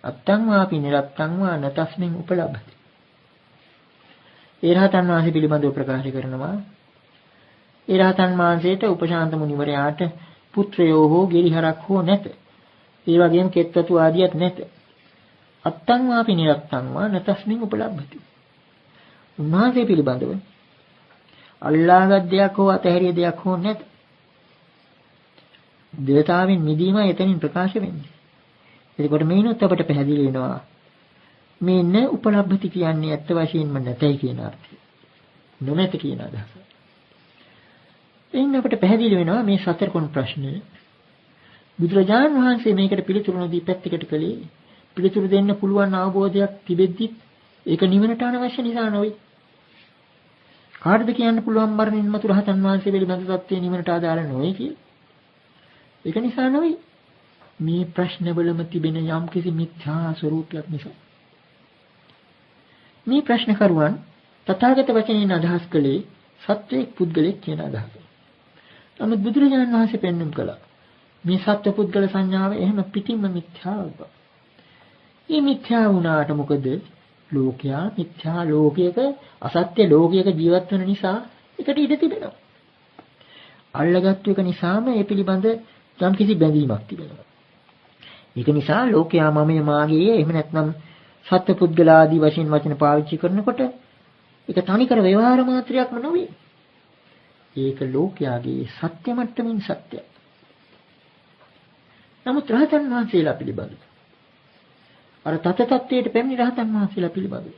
අත්තං වාපි නිරත්තං වා නතස්මින් උපලබ්ධති. ඒ රහතන් වහන්සේ පිළිබඳව ප්‍රකාශ කරනවා. ඒ රහතන් වහන්සේට උපශාන්ත මුනිවරයාට පුත්‍රයෝ හෝ ගෙරිහරක් හෝ නැත. ඒ වගේම කෙත්වතු ආදියක් නැත. අත්තං වාපි නිරත්තං වා නතස්මින් උපලබ්ධති. උන්වහන්සේ පිළිබඳව අල්ලාගත් දෙයක් හෝ අතහැරිය දෙයක් හෝ නැත. දේවතාවෙන් මිදීමයි එතනින් ප්‍රකාශ වෙන්නේ. එතකොට මේනොත් අපට පැහැදිලි වෙනවා මේ න උපලබ්ධති කියන්නේ ඇත්ත වශයෙන්ම නැතයි කියන අර්ථය. නොමැත කියන අදහස. එයින් අපිට පැහැදිලි වෙනවා මේ සතර කොන් ප්‍රශ්නය. බුදුරජාණන් වහන්සේ මේකට පිළිතුරු නොදී පැත්තකට කළේ පිළිතුරු දෙන්න පුළුවන් අවබෝධයක් තිබෙද්දි ඒක නිවනට අනවශ්‍ය නිසා නොවේ. කාටද කියන්න පුළුවන් මරණින් මතු රහතන් වහන්සේ පිළිබඳ தත්ත්වය නිවනට අදාළ නොවේ කියලා? ඒක නිසා නොවේ. මේ ප්‍රශ්නවලම තිබෙන යම්කිසි මිත්‍යා ස්වરૂපයක් නිසා. මේ ප්‍රශ්න කරුවන් තථාගත වචනයෙන් අදහස් කළේ සත්වයේ පුද්ගලෙක් කියන අදහස. නමුත් බුදුරජාණන් වහන්සේ පෙන්වුම් කළා මේ සත්ව පුද්ගල සංඥාව එහෙම පිටින්ම මිත්‍යාව. මේ මිත්‍යා වුණාට මොකද? ලෝකයා මිත්‍යා ලෝකයක අසත්‍ය ලෝකයක ජීවත් වෙන නිසා ඒකට ඉඩ තිබෙනවා. අල්ලගත්තු එක නිසාම ඒ පිළිබඳ යම්කිසි බැඳීමක් තිබෙනවා. ඒක නිසා ලෝකයා මමයේ මාගේ එහෙම නැත්නම් සත්ව පුද්ගල ආදී වශයෙන් වචන පාවිච්චි කරනකොට ඒක තනිකර ව්‍යවහාර මාත්‍රයක්ම නෙවෙයි. ඒක ලෝකයාගේ සත්‍ය මට්ටමින් සත්‍යයි. නමුත් රහතන් වහන්සේලා පිළිබඳ අර තත්ත්වයට පැමිණි රහතන් වහන්සේලා පිළිබඳ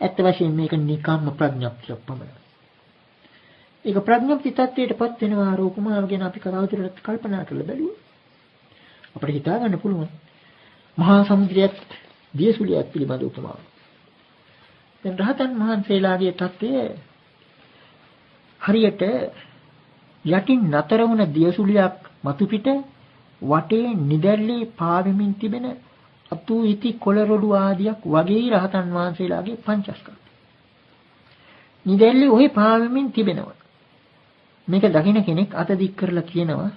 ඇත්ත වශයෙන් මේක නිකම්ම ප්‍රඥප්තියක් පමණයි. ඒක ප්‍රඥප්ති තත්ත්වයටපත් වෙනවා අර උපමාව ගැන අපි කවදාවත් කල්පනා කරලා බැලුවා. අපිට හිතා ගන්න පුළුවන් මහා සමුද්‍රයත් දියසුලියක් පිළිබඳ උපමාව. දැන් රහතන් වහන්සේලාගේ தත්ත්වය හරියට යටින් නතර වුණ දියසුලියක් මතු පිට වටේ නිදැල්ලේ පාවෙමින් තිබෙන අතු ඉති කොළරොඩු ආදියක් වගේ රහතන් වහන්සේලාගේ පංචස්කන්ධ. නිදැල්ලේ ওই පාවෙමින් තිබෙනවා. මේක දකින්න කෙනෙක් අත දික් කරලා කියනවා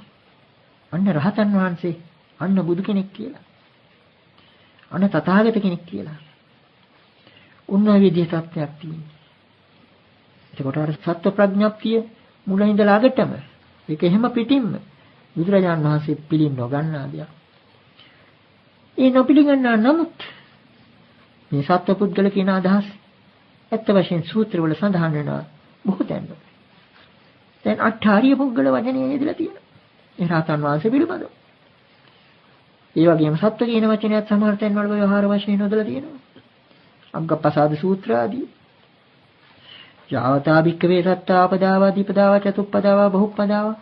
අන්න රහතන් වහන්සේ, අන්න බුදු කෙනෙක් කියලා. අන්න තථාගත කෙනෙක් කියලා. උන්ව විදිහේ තත්ත්වයක් තියෙනවා. එතකොට අර සත්‍ය ප්‍රඥප්තිය මුලින් ඉඳලා අගටම ඒක එහෙම පිටින්ම බුදුරජාණන් වහන්සේ පිළින් නොගන්නා දෙයක්. ඒ නොපිළිගන්නා නමුත් මේ සත්ව පුද්ගල කියන අදහස් ඇත්ත වශයෙන් සූත්‍රවල සඳහන් වෙනවා බොහෝ තැන්වල. දැන් අට්ඨාරිය පුද්ගල වචනේ යෙදලා තියෙනවා. ඒ රහතන් වහන්සේ පිළිබඳව. ඒ වගේම සත්ව කියන වචනයත් සමහර තැන්වල ව්‍යවහාර වශයෙන් යොදලා තියෙනවා. අග්ගප්පසාද සූත්‍ර ආදී. යාවතා භික්ඛවේ සත්තා අපදාවා දීපදාවා චතුප්පදාවා බහුප්පදාවා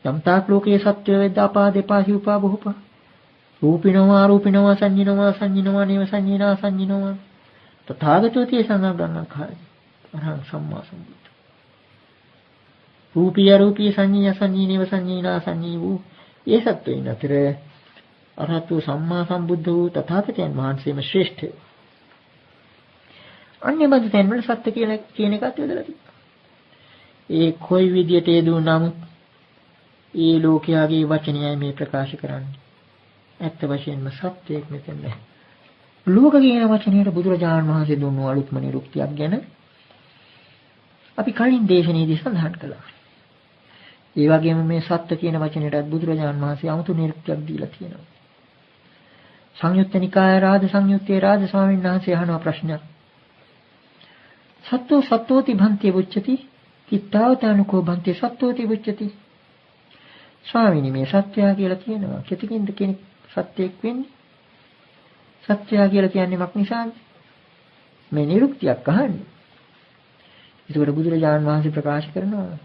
යම්තාක් ලෝකයේ සත්‍ය වේදාපා දෙපා හිවපා බොහෝපා රූපිනවා රූපිනවා සංඤිනවා සංඤිනවා නේව සංඤිනා සංඤිනවා තථාගතෝතිය සංගම්ගණන් කායි අරහං සම්මා සම්බුද්ධ රූපිය රූපී සංඤිය සංඤිනේව සංඤිනා සංඤී වූ ඒ සත්වයින් අතර අරහතු සම්මා සම්බුද්ධ වූ තථාගතයන් වහන්සේම ශ්‍රේෂ්ඨයි. අන්නේ බඳු තැන්වල සත්‍ය කියලා කියන එකත් යොදලා තිබෙනවා. ඒ කොයි විදියට හේතු නමුත් ඒ ලෝකයාගේ වචනයයි මේ ප්‍රකාශ කරන්නේ. ඇත්ත වශයෙන්ම සත්‍යයක් මෙතන නැහැ. ලෝක කියන වචනයට බුදුරජාණන් වහන්සේ දුන්නු අලුත්ම නිරුක්තියක් ගැන අපි කලින් දේශනාවේදී සඳහන් කළා. ඒ වගේම මේ සත්‍ය කියන වචනයටත් බුදුරජාණන් වහන්සේ 아무තු නිරුක්තියක් දීලා තියෙනවා. සංයුත්ත නිකාය රාජ සංයුත්තේ රාජ ස්වාමීන් වහන්සේ අහන ප්‍රශ්නයක්. සත්තෝ සත්තෝති භන්ති වුච්චති කිත්තාවතානුකෝ භන්ති සත්තෝති වුච්චති. ස්වාමීනි මේ සත්‍යය කියලා කියනවා. කෙතකින්ද කෙනෙක් සත්‍යයක් වෙන්නේ? සත්‍යය කියලා කියන්නේ මොකක් නිසාද? මේ නිරුක්තියක් අහන්නේ. ඒකට බුදුරජාණන් වහන්සේ ප්‍රකාශ කරනවා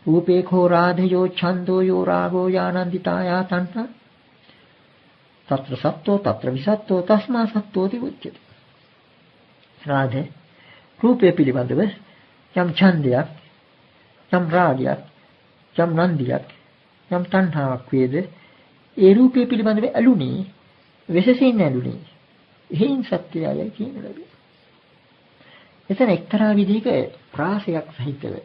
රූපේ කෝ රාධයෝ ඡන්தோ යෝ රාගෝ යානන්දිතායා තණ්හා తත්‍ර සත්තෝ తත්‍ර විසත්තෝ තස්මා සත්තෝති උච්චති. රාධේ රූපේ පිළිබඳව යම් ඡන්දයක් යම් රාගයක් යම් නන්දියක් යම් තණ්හාවක් වේද ඒ රූපේ පිළිබඳව ඇලුනේ වෙසසින් ඇලුනේ එහෙයින් සත්‍යයයි කියන ලබේ. එතන එක්තරා විදිහක ප්‍රාසයක් සහිතව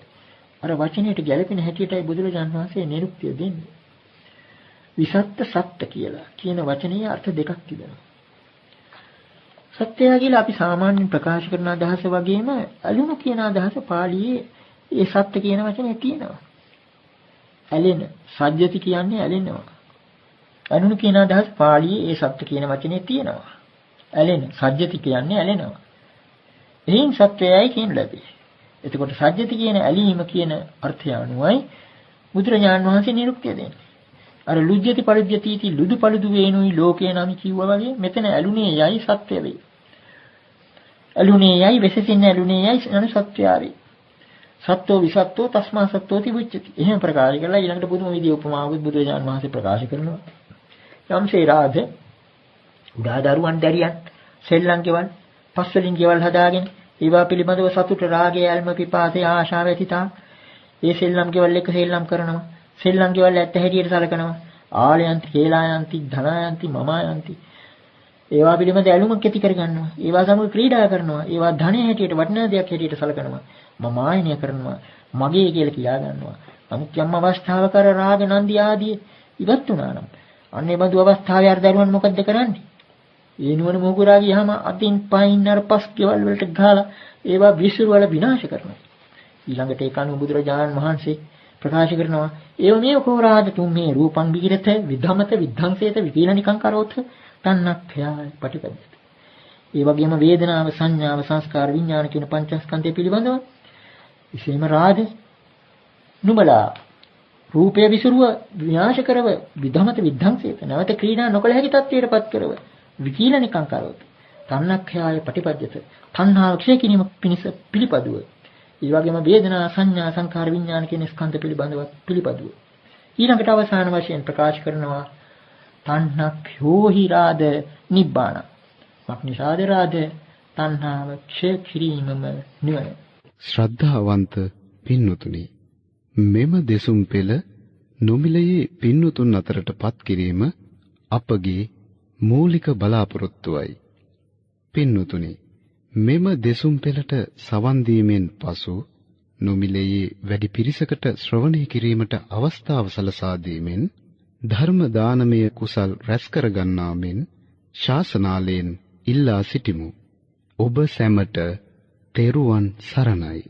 අර වචනයට ගැලපෙන හැටියටයි බුදුරජාණන් වහන්සේ නිරුක්තිය දෙන්නේ. විසත්ත සත්ත්‍ය කියලා කියන වචනේ අර්ථ දෙකක් තිබෙනවා. සත්‍යය කියලා අපි සාමාන්‍යයෙන් ප්‍රකාශ කරන අදහස වගේම ඇලුණු කියන අදහස පාළියේ ඒ සත්ත්‍ය කියන වචනේ තියෙනවා. ඇලෙන සජ්ජති කියන්නේ ඇලෙනවා. ඇලුණු කියන අදහස පාළියේ ඒ සත්ත්‍ය කියන වචනේ තියෙනවා. ඇලෙන සජ්ජති කියන්නේ ඇලෙනවා. එයින් සත්‍යයයි කියන ලැබේ. එතකොට සජ්ජති කියන ඇලීම කියන අර්ථය අනුවයි බුදුරජාණන් වහන්සේ නිරුක්තිය දෙන්නේ. අර ලුජ්ජති පරිද්‍යතිති ලුදු පළුදු වේනුයි ලෝකේ නම් කිව්වා වගේ මෙතන ඇලුනේ යයි සත්‍ය වේ. ඇලුනේ යයි වෙසසින් ඇලුනේ යයි අනු සත්‍යය වේ. සත්ත්වෝ විසත්ත්වෝ තස්මා සත්ත්වෝති උච්චති. එහෙම ප්‍රකාශ කරලා ඊළඟට පුදුම විදිය උපමාවකුත් බුදුරජාණන් වහන්සේ ප්‍රකාශ කරනවා. යම්සේ රාජ උඩා දරුවන් දැරියන් සෙල්ලම් කෙවල් පස්වලින් කෙවල් හදාගෙන ඒවා පිළිබඳව සතුට රාගය ඇල්ම පිපාසය ආශාව ඇතිතා ඒ සෙල්ලම් කෙවල් එක සෙල්ලම් කරනවා. සෙල්ලම් කෙවල් ඇත්ත හැටියට සලකනවා. ආලයන්ති කේලායන්ති ධනායන්ති මමායන්ති ඒවා පිළිබඳ ඇලුමක් ඇති කර ගන්නවා. ඒවා සමග ක්‍රීඩා කරනවා. ඒවා ධනෙ හැටියට වටිනා දෙයක් හැටියට සලකනවා. මම ආයනය කරනවා. මගේ කියලා කියා ගන්නවා. නමුත් යම් අවස්ථාවක රාග නන්දි ආදී ඉවත් වුණා නම් අන්නේ බඳු අවස්ථාවේ අර දරුවන් මොකද්ද කරන්නේ? ඒ නුවණ මොහුකුරා ගියාම අතින් පයින් අර පස් කෙවල් වලට ගහලා ඒවා විසිරුවල විනාශ කරනවා. ඊළඟට ඒ කණු බුදුරජාණන් වහන්සේ ප්‍රකාශ කරනවා ඒව මේ කෝරාද තුම් මේ රූපං විකිරත විධමත විද්ධංසේත විකීලනිකං කරොත් තන්නක්ඛයාය පටිපදති. ඒ වගේම වේදනාව සංඥාව සංස්කාර විඥාන කියන පංචස්කන්ධය පිළිබඳව විශේෂම රාජ නුඹලා රූපය විසිරුව විනාශ කරව විධමත විද්ධංසේත නැවත ක්‍රීඩා නොකළ හැකි තත්ත්වයටපත් කරව විකීලනිකං කරොත් තන්නක්ඛයාය පටිපදති. තණ්හාව ක්ෂය කිරීම පිණිස පිළිපදුව. ඒ වගේම වේදනා සංඥා සංකාර විඥාන කියන ස්කන්ධ පිළිබඳව පිළිපදුව. ඊළඟට අවසාන වශයෙන් ප්‍රකාශ කරනවා තණ්හක්ඛයෝ හි රාද නිබ්බාන. මක්නිසාද රාද තණ්හාව ක්ෂය කිරීමම නිවන. ශ්‍රද්ධාවන්ත පින්වතුනි, මෙම දෙසුම් පෙළ නොමිලයේ පින්වතුන් අතරටපත් කිරීම අපගේ මූලික බලාපොරොත්තුවයි. පින්වතුනි, මෙම දෙසුම් පෙළට සවන් දීමෙන් පසු නොමිලයේ වැඩි පිරිසකට ශ්‍රවණය කිරීමට අවස්ථාව සලසා දීමෙන් ධර්ම දානමය කුසල් රැස් කර ගන්නා මෙන් ශාසනාලයෙන් ඉල්ලා සිටිමු. ඔබ සැමට තෙරුවන් සරණයි.